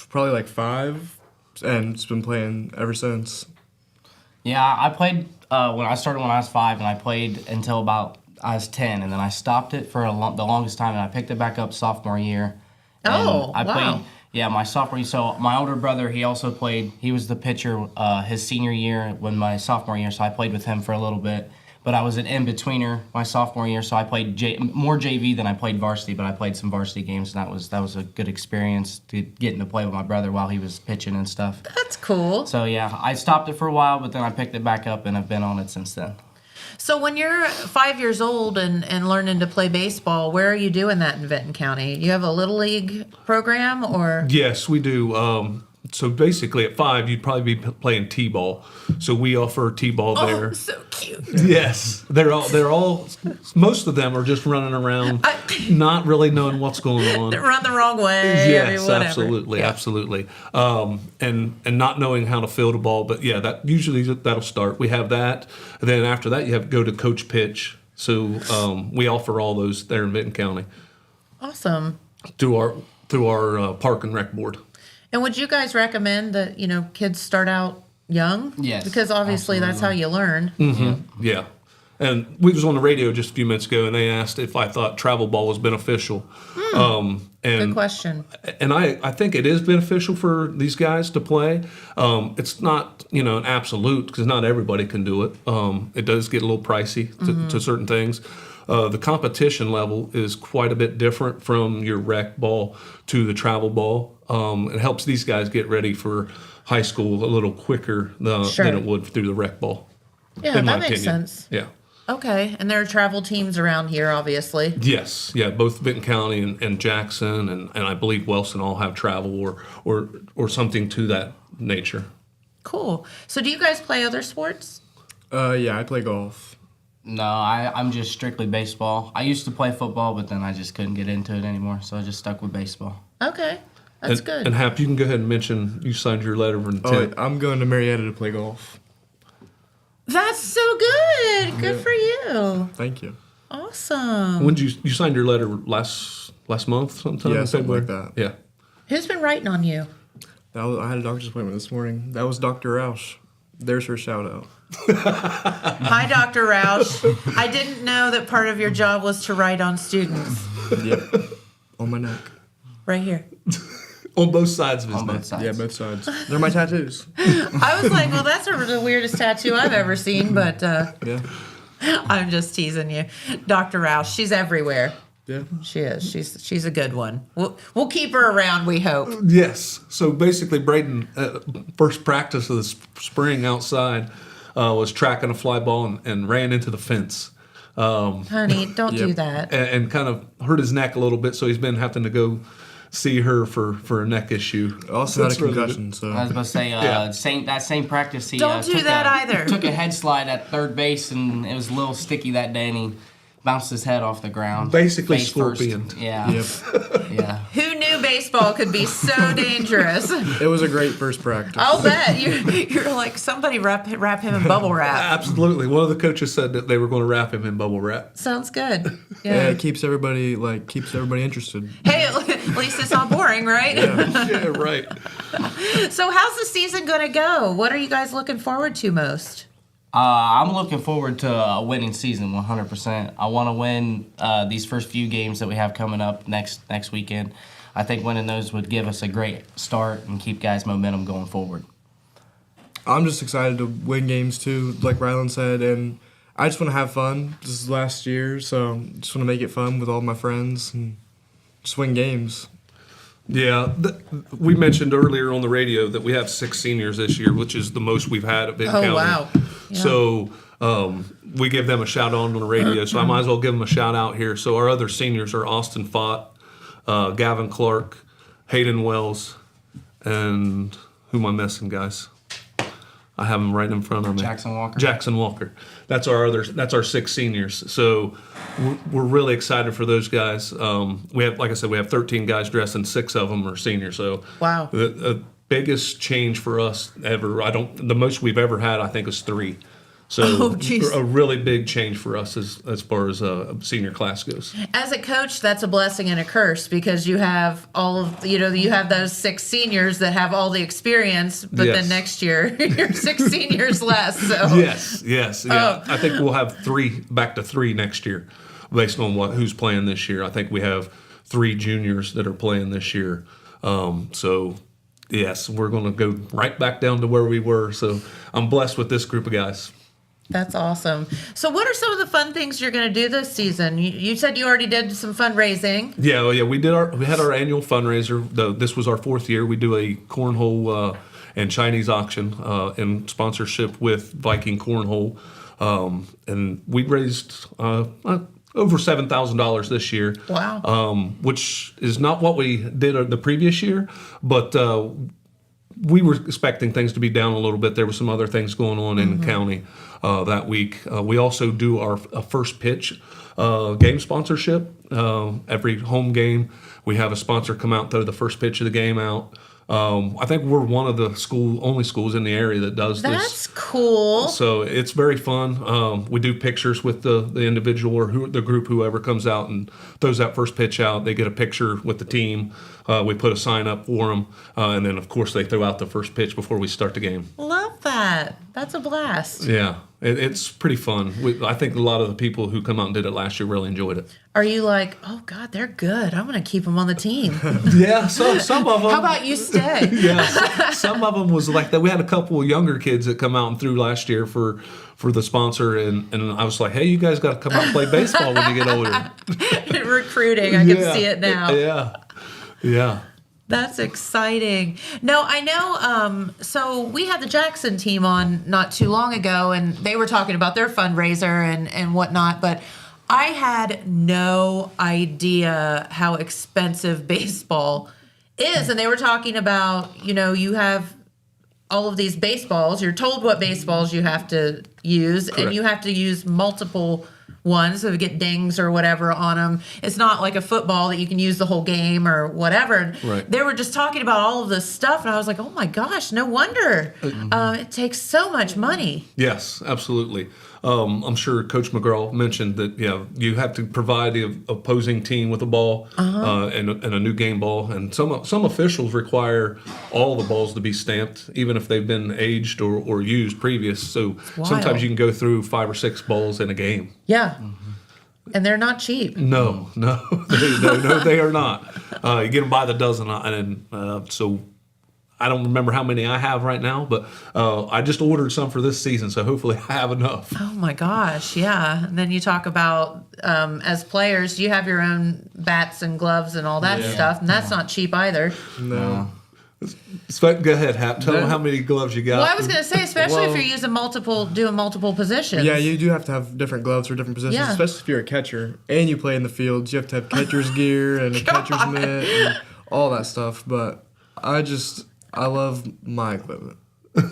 probably like 5, and it's been playing ever since. Yeah, I played when I started when I was 5, and I played until about I was 10, and then I stopped it for the longest time, and I picked it back up sophomore year. Oh, I wow. played, yeah, my sophomore year. So my older brother, he also played. He was the pitcher his senior year when my sophomore year, so I played with him for a little bit. But I was an in-betweener my sophomore year, so I played more JV than I played varsity, but I played some varsity games, and that was a good experience to getting to play with my brother while he was pitching and stuff. That's cool. So, yeah, I stopped it for a while, but then I picked it back up, and I've been on it since then. So when you're 5 years old and learning to play baseball, where are you doing that in Benton County? You have a Little League program or? Yes, we do. So basically at 5, you'd probably be playing T-ball. So we offer T-ball there. Oh, so cute. Yes. They're all, most of them are just running around, not really knowing what's going on. They run the wrong way. Yes, whatever. absolutely. And not knowing how to field a ball. But yeah, that'll start. We have that. And then after that, you have to go to coach pitch. So we offer all those there in Benton County. Awesome. Through our park and rec board. And would you guys recommend that, kids start out young? Yes. Because obviously that's how you learn. Mm-hmm. Yeah. And we was on the radio just a few minutes ago, and they asked if I thought travel ball was beneficial. Good question. And I think it is beneficial for these guys to play. It's not, an absolute, because not everybody can do it. It does get a little pricey to certain things. The competition level is quite a bit different from your rec ball to the travel ball. It helps these guys get ready for high school a little quicker than it would through the rec ball. Yeah, that makes sense. Yeah. Okay, and there are travel teams around here, obviously. Yes, yeah, both Benton County and Jackson and I believe Wellston all have travel or something to that nature. Cool. So do you guys play other sports? Yeah, I play golf. No, I'm just strictly baseball. I used to play football, but then I just couldn't get into it anymore, so I just stuck with baseball. Okay, that's good. And Hap, you can go ahead and mention you signed your letter of intent. I'm going to Marietta to play golf. That's so good. Good for you. Thank you. Awesome. When did you signed your letter last month sometime? Yeah, in something February? like that. Yeah. Who's been writing on you? I had a doctor's appointment this morning. That was Dr. Roush. There's her shout out. Hi, Dr. Roush. I didn't know that part of your job was to write on students. Yep. On my neck. Right here. On both sides of his neck. Both sides. Yeah, both sides. They're my tattoos. I was like, well, that's the weirdest tattoo I've ever seen, but yeah. I'm just teasing you. Dr. Roush, she's everywhere. Yeah. She is. She's a good one. We'll keep her around, we hope. Yes. So basically, Braden, first practice of the spring outside, was tracking a fly ball and ran into the fence. Honey, don't do that. And kind of hurt his neck a little bit, so he's been having to go see her for a neck issue. Also had a concussion, so. I was about to say, that same practice, he Don't do that either. Took a head slide at third base, and it was a little sticky that day, and he bounced his head off the ground. Basically face scorpion. First. Yeah. Yep. Yeah. Who knew baseball could be so dangerous? It was a great first practice. I'll bet. You're like, somebody wrap him in bubble wrap. Absolutely. One of the coaches said that they were going to wrap him in bubble wrap. Sounds good. Yeah, it keeps everybody interested. Hey, at least it's not boring, right? Yeah, right. So how's the season going to go? What are you guys looking forward to most? I'm looking forward to a winning season, 100%. I want to win these first few games that we have coming up next weekend. I think winning those would give us a great start and keep guys' momentum going forward. I'm just excited to win games too, like Rylan said, and I just want to have fun. This is last year, so just want to make it fun with all my friends and just win games. Yeah, we mentioned earlier on the radio that we have 6 seniors this year, which is the most we've had at Benton County. Oh, wow. Yeah. So we give them a shout out on the radio, so I might as well give them a shout out here. So our other seniors are Austin Fott, Gavin Clark, Hayden Wells, and who am I missing, guys? I have them right in front of me. Jackson Walker. That's our 6 seniors. So we're really excited for those guys. We have, like I said, we have 13 guys dressed, and 6 of them are seniors. So wow, the biggest change for us ever. The most we've ever had, I think, is 3. So a really big change for us as far as a senior class goes. As a coach, that's a blessing and a curse because you have you have those 6 seniors that have all the experience, but then next year you're 6 seniors less. So yes, yeah. I think we'll have 3 back to 3 next year, based on who's playing this year. I think we have 3 juniors that are playing this year. So yes, we're going to go right back down to where we were. So I'm blessed with this group of guys. That's awesome. So what are some of the fun things you're going to do this season? You said you already did some fundraising. Yeah, we had our annual fundraiser. This was our 4th year. We do a cornhole and Chinese auction in sponsorship with Viking Cornhole. And we raised over $7,000 this year. Wow. Which is not what we did the previous year, but we were expecting things to be down a little bit. There were some other things going on in the county that week. We also do our first pitch game sponsorship. Every home game, we have a sponsor come out and throw the first pitch of the game out. I think we're one of the only schools in the area that does this. That's cool. So it's very fun. We do pictures with the individual or the group, whoever comes out and throws that first pitch out. They get a picture with the team. We put a sign up for them. And then, of course, they throw out the first pitch before we start the game. Love that. That's a blast. Yeah, it's pretty fun. I think a lot of the people who come out and did it last year really enjoyed it. Are you like, oh, God, they're good. I'm going to keep them on the team. Yeah, some of them. How about you stay? Yeah, some of them was like that. We had a couple of younger kids that come out and threw last year for the sponsor, and I was like, hey, you guys got to come out and play baseball when you get older. Recruiting, I can see it now. Yeah. That's exciting. No, I know. So we had the Jackson team on not too long ago, and they were talking about their fundraiser and whatnot, but I had no idea how expensive baseball is. And they were talking about, you have all of these baseballs. You're told what baseballs you have to use, correct, and you have to use multiple ones, so we get dings or whatever on them. It's not like a football that you can use the whole game or whatever. And right, they were just talking about all of this stuff, and I was like, oh my gosh, no wonder. It takes so much money. Yes, absolutely. I'm sure Coach McGraw mentioned that you have to provide the opposing team with a ball and a new game ball, and some officials require all the balls to be stamped, even if they've been aged or used previous. So sometimes you can go through 5 or 6 balls in a game. Yeah. And they're not cheap. No, they are not. You get them by the dozen, and so I don't remember how many I have right now, but I just ordered some for this season, so hopefully I have enough. Oh my gosh, yeah. And then you talk about as players, you have your own bats and gloves and all that stuff, and that's not cheap either. No. Go ahead, Hap. Tell them how many gloves you got. Well, I was going to say, especially if you're using doing multiple positions. Yeah, you do have to have different gloves for different positions, especially if you're a catcher and you play in the fields. You have to have catcher's gear and a catcher's mitt and all that stuff. But I love my equipment.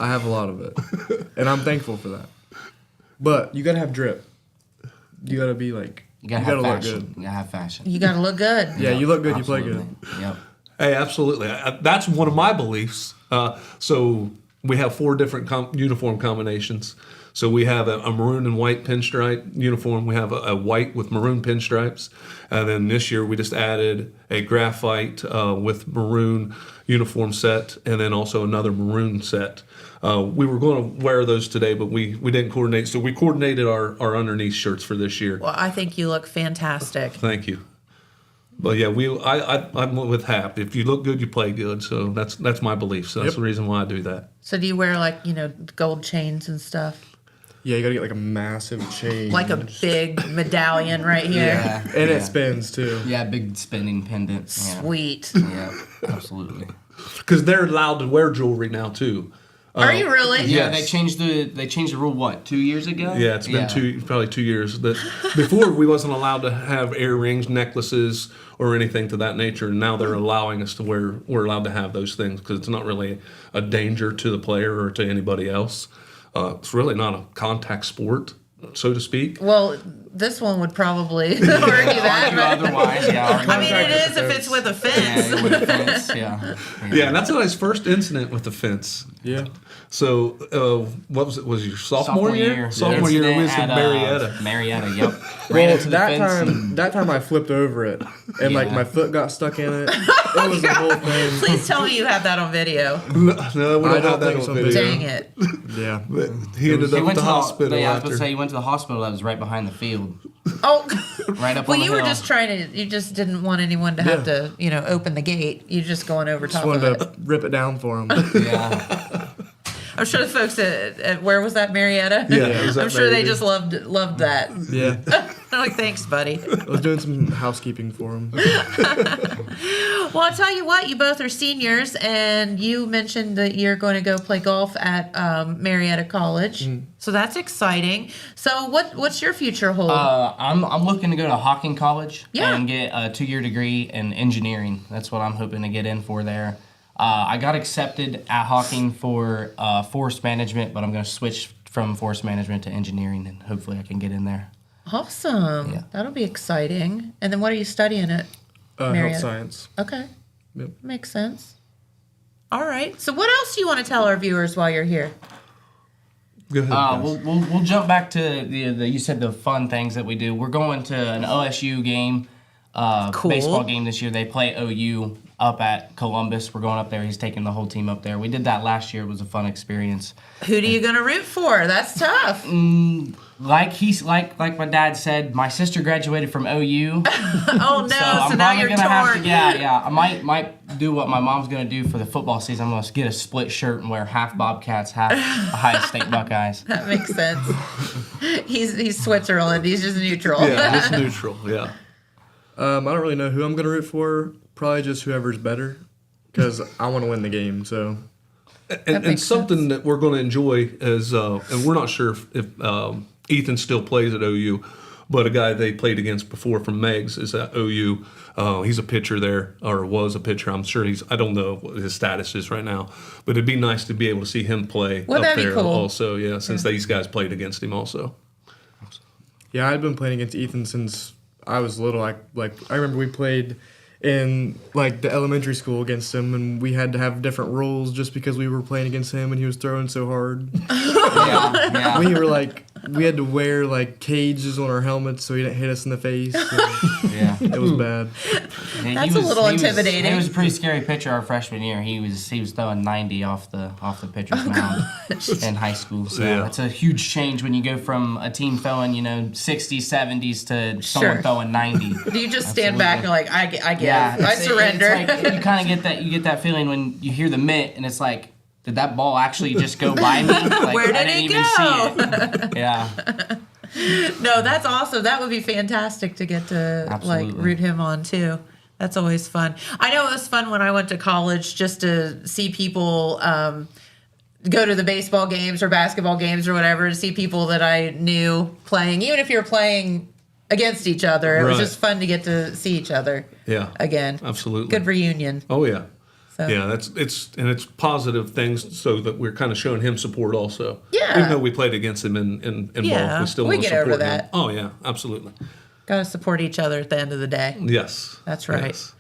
I have a lot of it, and I'm thankful for that. But you gotta have drip. You gotta be like. You gotta look good. You gotta have fashion. You gotta look good. Yeah, you look good. Absolutely. You play good. Yep. Hey, absolutely. That's one of my beliefs. So we have 4 different uniform combinations. So we have a maroon and white pinstripe uniform. We have a white with maroon pinstripes. And then this year we just added a graphite with maroon uniform set, and then also another maroon set. We were going to wear those today, but we didn't coordinate. So we coordinated our underneath shirts for this year. Well, I think you look fantastic. Thank you. But yeah, I'm with Hap. If you look good, you play good. So that's my belief. So that's the reason why I do that. So do you wear gold chains and stuff? Yeah, you gotta get like a massive chain. Like a big medallion right here. Yeah. And it spins too. Yeah, big spinning pendant. Sweet. Yeah, absolutely. Because they're allowed to wear jewelry now too. Are you really? Yeah, Yes. they changed the rule 2 years ago? Yeah, it's been probably 2 years. Before we wasn't allowed to have earrings, necklaces, or anything to that nature. And now they're allowing us to we're allowed to have those things because it's not really a danger to the player or to anybody else. It's really not a contact sport, so to speak. Well, this one would probably argue that. Otherwise, yeah. I mean, it is if it's with a fence. Yeah, with a fence, yeah. Yeah, and that's his first incident with the fence. Yeah. So, what was it? Was it your sophomore year? Sophomore year was in Marietta. Marietta, yep. Well, that time I flipped over it, and like my foot got stuck in it. It was the whole thing. Please tell me you have that on video. No, we don't have that on video. Dang it. Yeah. But he ended up at the hospital. Yeah, I was going to say, he went to the hospital that was right behind the field. Oh. Right up well, on the you were hill. just you just didn't want anyone to have to, open the gate. You're just going over top of it. Just wanted to rip it down for him. Yeah. I'm sure the folks at where was that, Marietta? Yeah, it was at I'm sure they Marietta. just loved that. Yeah. They're like, thanks, buddy. I was doing some housekeeping for him. Well, I'll tell you what, you both are seniors, and you mentioned that you're going to go play golf at Marietta College. So that's exciting. So what's your future hold? I'm looking to go to Hocking College Yeah. and get a 2-year degree in engineering. That's what I'm hoping to get in for there. I got accepted at Hocking for forest management, but I'm going to switch from forest management to engineering, and hopefully I can get in there. Awesome. Yeah. That'll be exciting. And then what are you studying at Marietta? Health science. Okay. Yep. Makes sense. All right. So what else do you want to tell our viewers while you're here? Go ahead. guys. We'll jump back to the you said the fun things that we do. We're going to an OSU game, Cool. baseball game this year. They play OU up at Columbus. We're going up there. He's taking the whole team up there. We did that last year. It was a fun experience. Who do you gonna root for? That's tough. Like my dad said, my sister graduated from OU. Oh no! So, I'm now probably you're gonna torn. have to, yeah. I might do what my mom's gonna do for the football season. I'm gonna get a split shirt and wear half Bobcats, half Ohio State Buckeyes. That makes sense. He's Switzerland. He's just neutral. Yeah, it's neutral. Yeah. I don't really know who I'm gonna root for. Probably just whoever's better, because I want to win the game. So. And something that we're going to enjoy is, and we're not sure if Ethan still plays at OU, but a guy they played against before from Meg's is at OU. He's a pitcher there, or was a pitcher. I'm sure I don't know what his status is right now, but it'd be nice to be able to see him play Wouldn't up that be there cool? also. Yeah, since these guys played against him also. Yeah, I'd been playing against Ethan since I was little. I remember we played in like the elementary school against him, and we had to have different rules just because we were playing against him and he was throwing so hard. Yeah. We had to wear like cages on our helmets so he didn't hit us in the face. Yeah. It was bad. Yeah, That's a little intimidating. He was a pretty scary pitcher our freshman year. He was throwing 90 off the pitcher's mound in high school. So Yeah. it's a huge change when you go from a team throwing 60s, 70s to someone Sure. throwing 90. Do you just stand back and like I give, Yeah, I it's surrender? like, you kind of get that feeling when you hear the mitt and it's like, did that ball actually just go by me? Like, Where did I didn't it even go? see it. Yeah. No, that's awesome. That would be fantastic to get to Absolutely. like root him on too. That's always fun. I know it was fun when I went to college just to see people go to the baseball games or basketball games or whatever, to see people that I knew playing, even if you're playing against each other. It was just fun to get to see each other again. Absolutely. Good reunion. Oh, yeah. So. Yeah, it's positive things, so that we're kind of showing him support also. Yeah. Even though we played against him in ball, we still want to get support over him. that. Oh, yeah, absolutely. Got to support each other at the end of the day. Yes. That's right. Yes.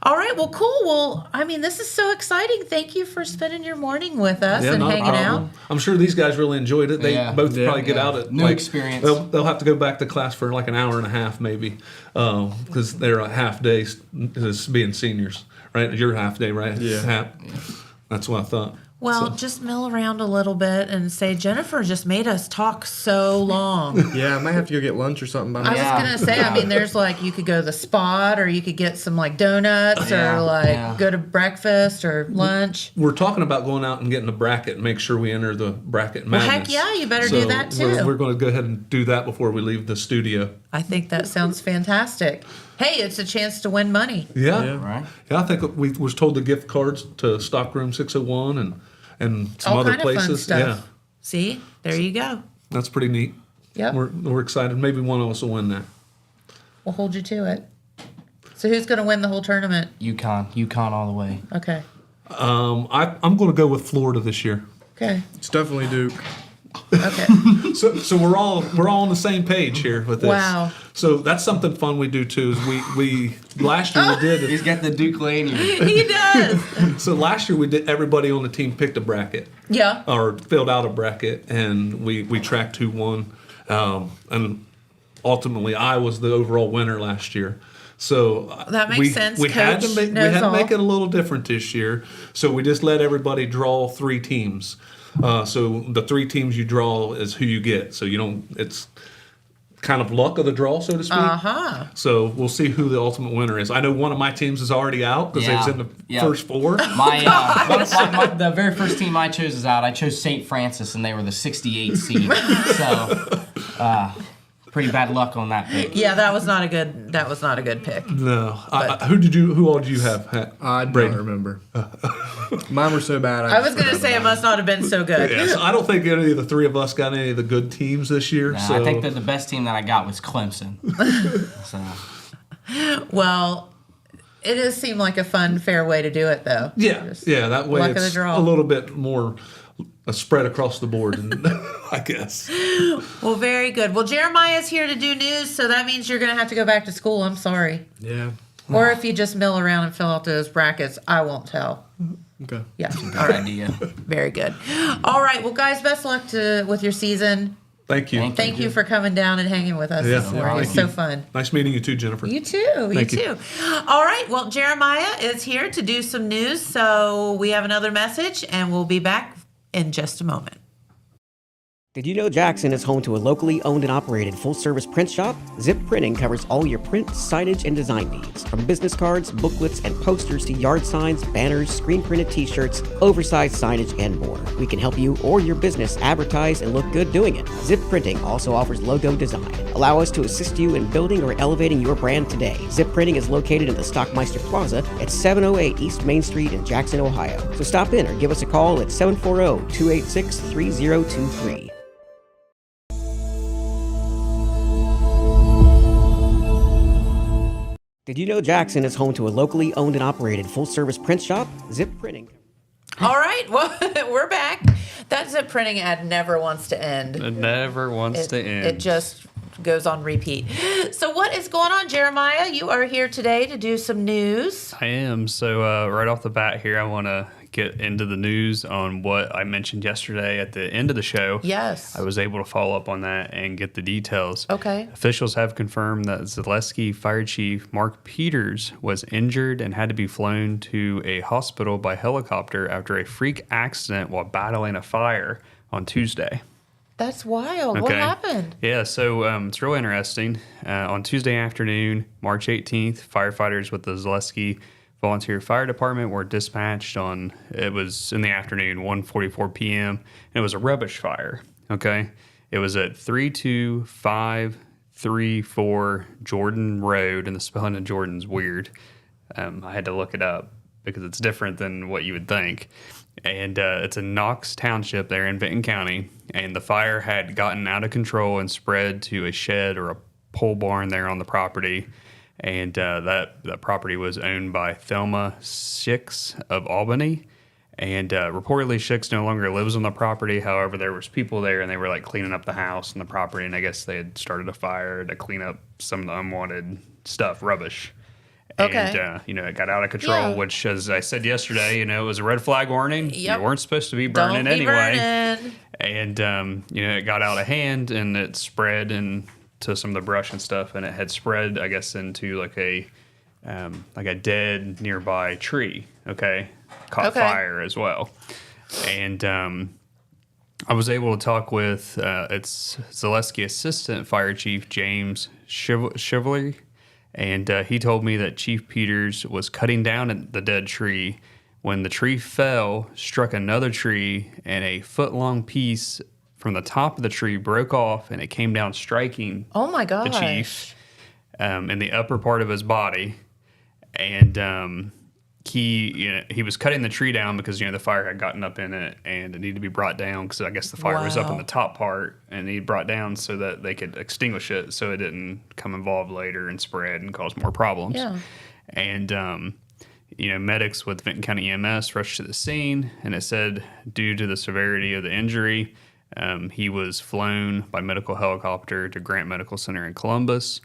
All right. Well, cool. Well, I mean, this is so exciting. Thank you for spending your morning with us and not a hanging problem. out. I'm sure these guys really enjoyed it. They both probably get out at new experience. They'll have to go back to class for like an hour and a half maybe, because they're a half day as being seniors, right? Your half day, right? Yeah. That's what I thought. Well, just mill around a little bit and say, Jennifer just made us talk so long. Yeah, I might have to go get lunch or something. I was going to say, I mean, there's like, you could go to the spot, or you could get some like donuts, or like go to breakfast or lunch. We're talking about going out and getting a bracket and make sure we enter the bracket madness. Well, heck yeah, you better do that too. We're going to go ahead and do that before we leave the studio. I think that sounds fantastic. Hey, it's a chance to win money. Yeah. Right. Yeah, I think we was told the gift cards to Stockroom 601 and some All other kind places. Of fun stuff. Yeah. See, there you go. That's pretty neat. Yep. We're excited. Maybe one of us will win that. We'll hold you to it. So who's going to win the whole tournament? UConn all the way. Okay. I'm going to go with Florida this year. Okay. It's definitely Duke. Okay. So we're all on the same page here with this. Wow. So that's something fun we do too. Is we last year we did. He's got the Duke lanyard. He does. So last year we did. Everybody on the team picked a bracket. Yeah. Or filled out a bracket, and we tracked who won. And ultimately, I was the overall winner last year. So that makes sense. We had Coach to make it a little different this year. So we just let everybody draw 3 teams. So the 3 teams you draw is who you get. So you don't. It's kind of luck of the draw, so to speak. So we'll see who the ultimate winner is. I know one of my teams is already out because they was in the first 4. The very first team I chose is out. I chose St. Francis, and they were the 68 seed. So pretty bad luck on that pick. Yeah, that was not a good pick. No. Who all did you have? I don't remember. Mine were so bad. I was going to say it must not have been so good. Yeah, so I don't think any of the 3 of us got any of the good teams this year. Nah, so I think that the best team that I got was Clemson. Well, it does seem like a fun, fair way to do it, though. Yeah, that way luck of the it's draw. a little bit more a spread across the board, I guess. Well, very good. Well, Jeremiah's here to do news, so that means you're going to have to go back to school. I'm sorry. Yeah. Or if you just mill around and fill out those brackets, I won't tell. Okay. Yeah. Good idea. Very good. All right. Well, guys, best luck with your season. Thank you. Thank you for coming down and hanging with us this morning. It's so fun. Nice meeting you too, Jennifer. You too. You too. All right. Well, Jeremiah is here to do some news, so we have another message, and we'll be back in just a moment. Did you know Jackson is home to a locally owned and operated full-service print shop? Zip Printing covers all your print, signage, and design needs. From business cards, booklets, and posters to yard signs, banners, screen-printed t-shirts, oversized signage, and more. We can help you or your business advertise and look good doing it. Zip Printing also offers logo design. Allow us to assist you in building or elevating your brand today. Zip Printing is located in the Stockmeister Plaza at 708 East Main Street in Jackson, Ohio. So stop in or give us a call at 740-286-3023. Did you know Jackson is home to a locally owned and operated full-service print shop? Zip Printing. All right, well, we're back. That Zip Printing ad never wants to end. It never wants to end. It just goes on repeat. So what is going on, Jeremiah? You are here today to do some news. I am. So right off the bat here, I want to get into the news on what I mentioned yesterday at the end of the show. Yes. I was able to follow up on that and get the details. Okay. Officials have confirmed that Zaleski Fire Chief Mark Peters was injured and had to be flown to a hospital by helicopter after a freak accident while battling a fire on Tuesday. That's wild. What happened? Yeah, so it's real interesting. On Tuesday afternoon, March 18th, firefighters with the Zaleski Volunteer Fire Department were dispatched it was in the afternoon, 1:44 p.m., and it was a rubbish fire, okay? It was at 32534 Jordan Road, and the spelling of Jordan's weird. I had to look it up because it's different than what you would think. And it's in Knox Township there in Benton County. And the fire had gotten out of control and spread to a shed or a pole barn there on the property. And that property was owned by Thelma Schicks of Albany. And reportedly, Schicks no longer lives on the property. However, there was people there, and they were like cleaning up the house and the property. And I guess they had started a fire to clean up some of the unwanted stuff, rubbish. Okay. And, it got out of control, which, as I said yesterday, it was a red flag warning. Yep. You weren't supposed to be burning Don't be anyway. burning. And, it got out of hand, and it spread into some of the brush and stuff, and it had spread, I guess, into like a dead nearby tree, caught fire as well. And I was able to talk with its Zaleski Assistant Fire Chief James Chivley, and he told me that Chief Peters was cutting down the dead tree when the tree fell, struck another tree, and a foot-long piece from the top of the tree broke off, and it came down striking Oh my gosh. the chief in the upper part of his body. And he was cutting the tree down because the fire had gotten up in it and it needed to be brought down because I guess the fire was up in the top part, and he brought down so that they could extinguish it so it didn't come involved later and spread and cause more problems. Yeah. And medics with Benton County EMS rushed to the scene, and it said due to the severity of the injury, he was flown by medical helicopter to Grant Medical Center in Columbus.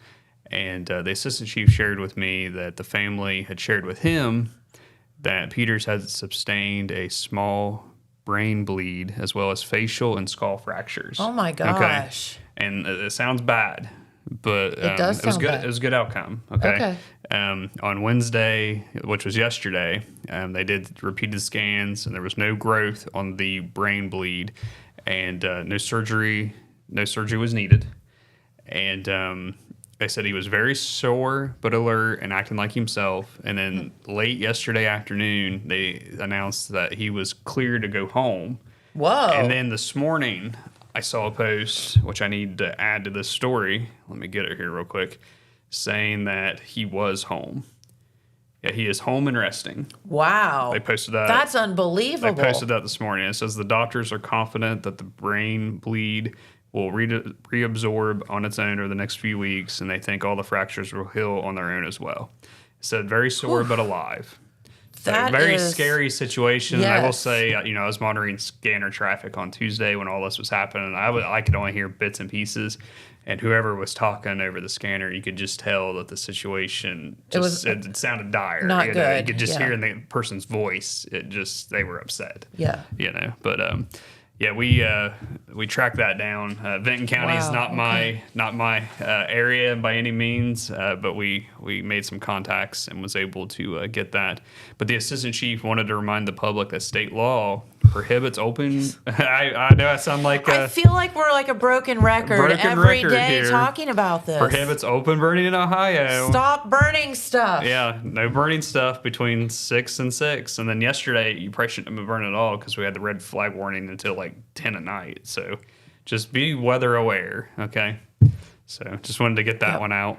And the assistant chief shared with me that the family had shared with him that Peters had sustained a small brain bleed as well as facial and skull fractures. Oh my gosh. Okay? And it sounds bad, but It does it was sound good. bad. It was a good outcome. Okay. On Wednesday, which was yesterday, they did repeated scans, and there was no growth on the brain bleed, and no surgery was needed. And they said he was very sore but alert and acting like himself. And then late yesterday afternoon, they announced that he was cleared to go home. Whoa. And then this morning, I saw a post, which I need to add to this story. Let me get it here real quick, saying that he was home. Yeah, he is home and resting. Wow. They posted that. That's unbelievable. They posted that this morning. It says the doctors are confident that the brain bleed will reabsorb on its own over the next few weeks, and they think all the fractures will heal on their own as well. It said very sore but alive. That a very is- scary situation. Yes. I will say, I was monitoring scanner traffic on Tuesday when all this was happening. I could only hear bits and pieces, and whoever was talking over the scanner, you could just tell that the situation it sounded dire. not You good, could just yeah. hear in the person's voice, they were upset. Yeah. But we tracked that down. Benton County is Wow, not my area by any means, but we made some contacts and was able to get that. But the assistant chief wanted to remind the public that state law prohibits open. I know I sound like I feel like we're like a broken record every day here. talking about this. Prohibits open burning in Ohio. Stop burning stuff. Yeah, no burning stuff between 6 and 6. And then yesterday, you probably shouldn't have been burning at all because we had the red flag warning until like 10 at night. So just be weather aware, okay? So just wanted to get that one out.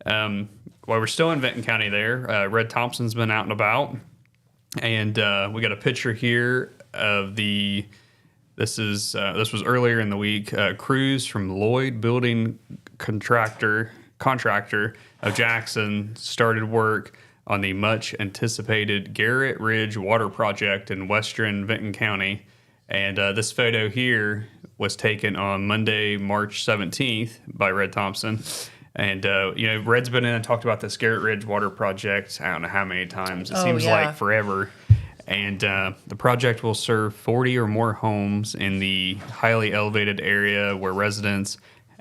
While we're still in Benton County there, Red Thompson's been out and about. And we got a picture here of this was earlier in the week, crews from Lloyd Building Contractor of Jackson started work on the much anticipated Garrett Ridge Water Project in western Benton County. And this photo here was taken on Monday, March 17th by Red Thompson. And, Red's been in and talked about this Garrett Ridge Water Project I don't know how many times. It seems like forever. And the project will serve 40 or more homes in the highly elevated area where residents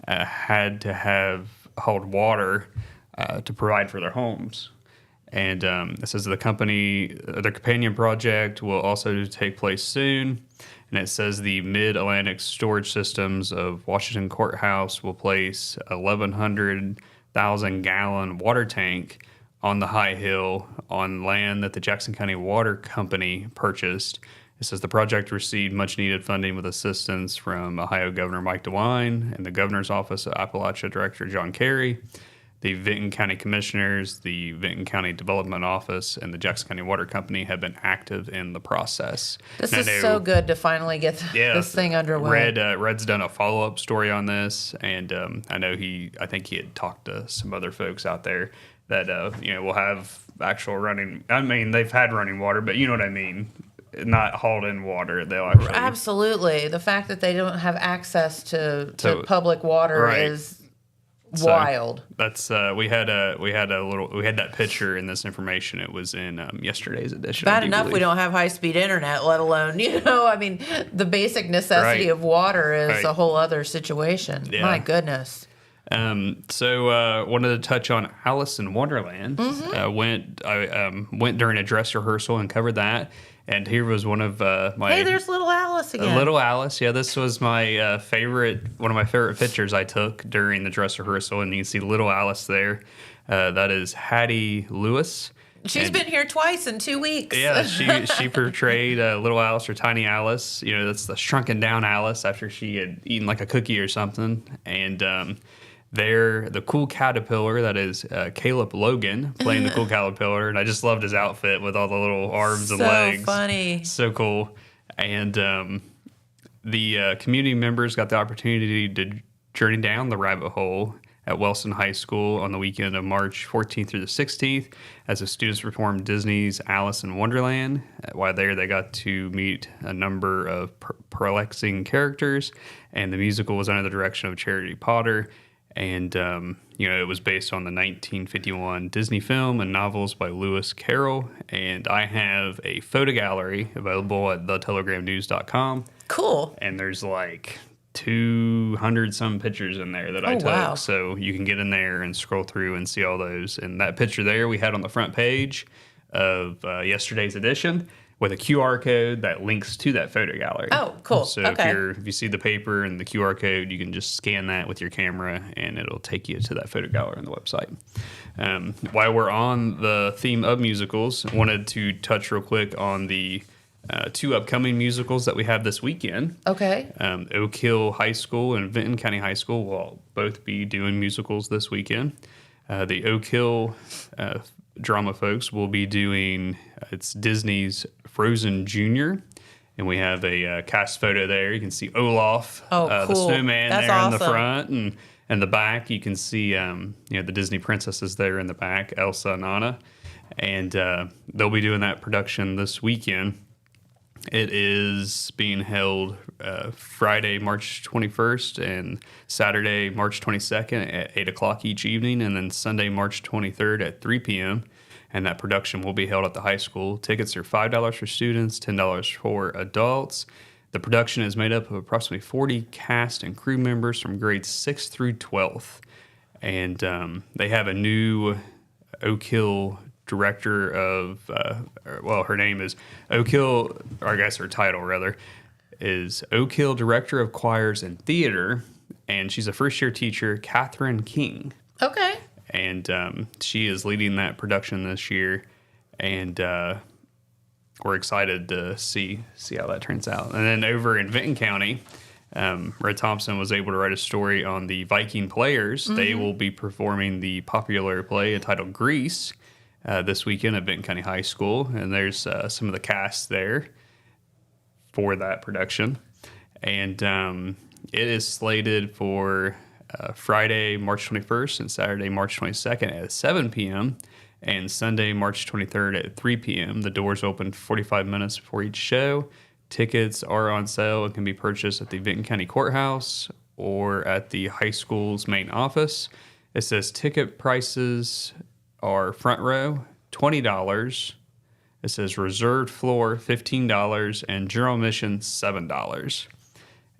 had to have hauled water to provide for their homes. And it says the companion project will also take place soon. And it says the Mid-Atlantic Storage Systems of Washington Courthouse will place a 1,100,000-gallon water tank on the high hill on land that the Jackson County Water Company purchased. It says the project received much-needed funding with assistance from Ohio Governor Mike DeWine and the Governor's Office of Appalachia Director John Kerry. the Vinton County Commissioners, the Vinton County Development Office, and the Jackson County Water Company have been active in the process. This is so good to finally get this thing underway. Red's done a follow-up story on this, and I think he had talked to some other folks out there that will have actual running. I mean, they've had running water, but you know what I mean. Not hauled in water. They'll actually absolutely. The fact that they don't have access to public water is wild. That's we had that picture in this information. It was in yesterday's edition. Bad enough we don't have high-speed internet, let alone I mean, the basic necessity of water is a whole other situation. Yeah. My goodness. So wanted to touch on Alice in Wonderland. Mm-hmm. Went during a dress rehearsal and covered that. And here was one of my. Hey, there's little Alice again. Little Alice, yeah. This was my one of my favorite pictures I took during the dress rehearsal, and you can see little Alice there. That is Hattie Lewis. She's been here twice in 2 weeks. Yeah, she portrayed little Alice or tiny Alice. That's the shrunken down Alice after she had eaten like a cookie or something, and. There, the cool caterpillar, that is Caleb Logan playing the cool caterpillar, and I just loved his outfit with all the little arms and legs. So funny. So cool. And the community members got the opportunity to journey down the rabbit hole at Wellston High School on the weekend of March 14th through the 16th as the students performed Disney's Alice in Wonderland. While there, they got to meet a number of perplexing characters, and the musical was under the direction of Charity Potter. And, it was based on the 1951 Disney film and novels by Lewis Carroll. And I have a photo gallery available at thetelegrammnews.com. Cool. And there's like 200 some pictures in there that I took. Wow. So you can get in there and scroll through and see all those. And that picture there we had on the front page of yesterday's edition, with a QR code that links to that photo gallery. Oh, cool. So okay. if you see the paper and the QR code, you can just scan that with your camera, and it'll take you to that photo gallery on the website. While we're on the theme of musicals, I wanted to touch real quick on the 2 upcoming musicals that we have this weekend. Okay. Oak Hill High School and Vinton County High School will both be doing musicals this weekend. The Oak Hill drama folks will be doing it's Disney's Frozen Jr., and we have a cast photo there. You can see Olaf, cool. the snowman. That's there awesome. in the front, and the back you can see the Disney princesses there in the back, Elsa and Anna, and they'll be doing that production this weekend. It is being held Friday, March 21st, and Saturday, March 22nd at 8 o'clock each evening, and then Sunday, March 23rd at 3 p.m., and that production will be held at the high school. Tickets are $5 for students, $10 for adults. The production is made up of approximately 40 cast and crew members from grades 6th through 12th, and they have a new Oak Hill director of, her name is Oak Hill, or I guess her title rather, is Oak Hill Director of Choirs and Theater, and she's a first-year teacher, Catherine King. Okay. And she is leading that production this year, and we're excited to see how that turns out. And then over in Vinton County, Red Thompson was able to write a story on the Viking Players. Mm-hmm. They will be performing the popular play entitled Grease this weekend at Vinton County High School, and there's some of the cast there for that production. And it is slated for Friday, March 21st and Saturday, March 22nd at 7 p.m. and Sunday, March 23rd at 3 p.m. The doors open 45 minutes before each show. Tickets are on sale and can be purchased at the Vinton County Courthouse or at the high school's main office. It says ticket prices are front row, $20. It says reserved floor, $15, and general admission, $7.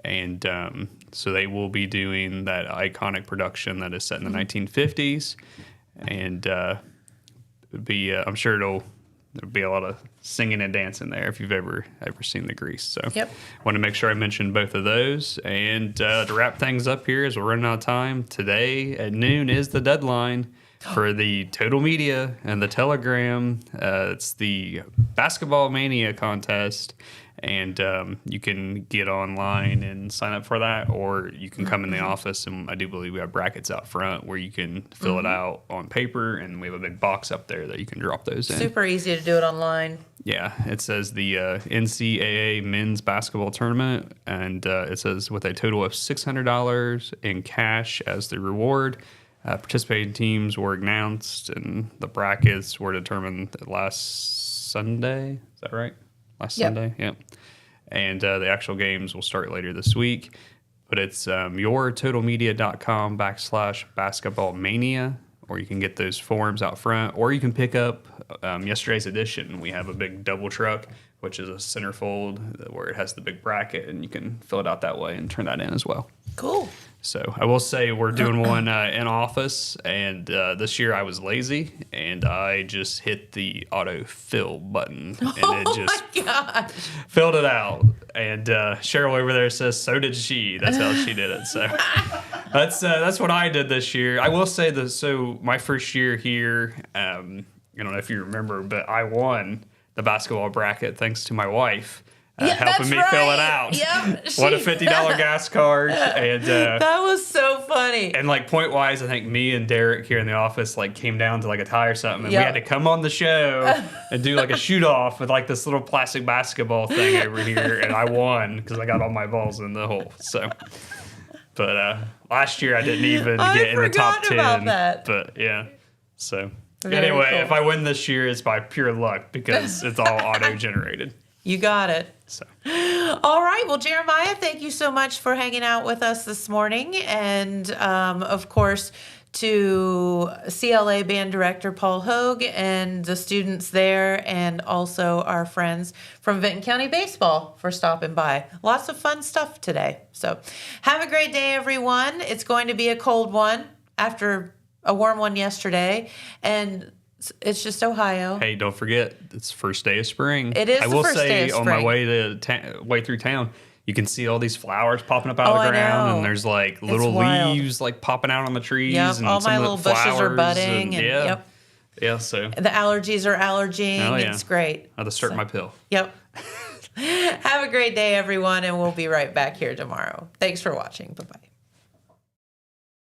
And so they will be doing that iconic production that is set in the 1950s, and I'm sure there'll be a lot of singing and dancing there if you've ever seen the Grease. So yep. Want to make sure I mentioned both of those. And to wrap things up here, as we're running out of time, today at noon is the deadline for the Total Media and the Telegram. It's the Basketball Mania contest. And you can get online and sign up for that, or you can come in the office, and I do believe we have brackets out front where you can fill it out on paper, and we have a big box up there that you can drop those in. Super easy to do it online. Yeah, it says the NCAA men's basketball tournament, and it says with a total of $600 in cash as the reward. Participating teams were announced, and the brackets were determined last Sunday. Is that right? Last Sunday, yeah. And the actual games will start later this week. But it's yourtotalmedia.com/basketballmania, or you can get those forms out front, or you can pick up yesterday's edition. We have a big double truck, which is a centerfold where it has the big bracket, and you can fill it out that way and turn that in as well. Cool. So I will say we're doing one in office, and this year I was lazy, and I just hit the auto-fill button, and it just filled it out. And Cheryl over there says, so did she. That's how she did it. So that's what I did this year. I will say that, so my first year here, I don't know if you remember, but I won the basketball bracket thanks to my wife. Helping me fill it out. Yep. What a $50 gas card. And that was so funny. And like point wise, I think me and Derek here in the office like came down to like a tie or something, and we had to come on the show and do like a shoot off with like this little plastic basketball thing over here, and I won because I got all my balls in the hole. So, but last year I didn't even get in the top 10. About that. But yeah, so Very anyway, cool. if I win this year, it's by pure luck because it's all auto generated. You got it. So. All right. Well, Jeremiah, thank you so much for hanging out with us this morning. And, of course, to CLA Band Director Paul Hogue and the students there, and also our friends from Vinton County Baseball for stopping by. Lots of fun stuff today. So have a great day, everyone. It's going to be a cold one after a warm one yesterday. And it's just Ohio. Hey, don't forget, it's first day of spring. It is I the will first say, day of on my spring. way through town, you can see all these flowers popping up out of I the ground, know. and there's like little wild. leaves like popping out on the trees. Yep, and all some my of the little bushes are flowers budding, and yeah, yep. yeah. So The allergies are allerging. Oh, yeah. It's great. I had to start my pill. Yep. Have a great day, everyone, and we'll be right back here tomorrow. Thanks for watching. Bye-bye.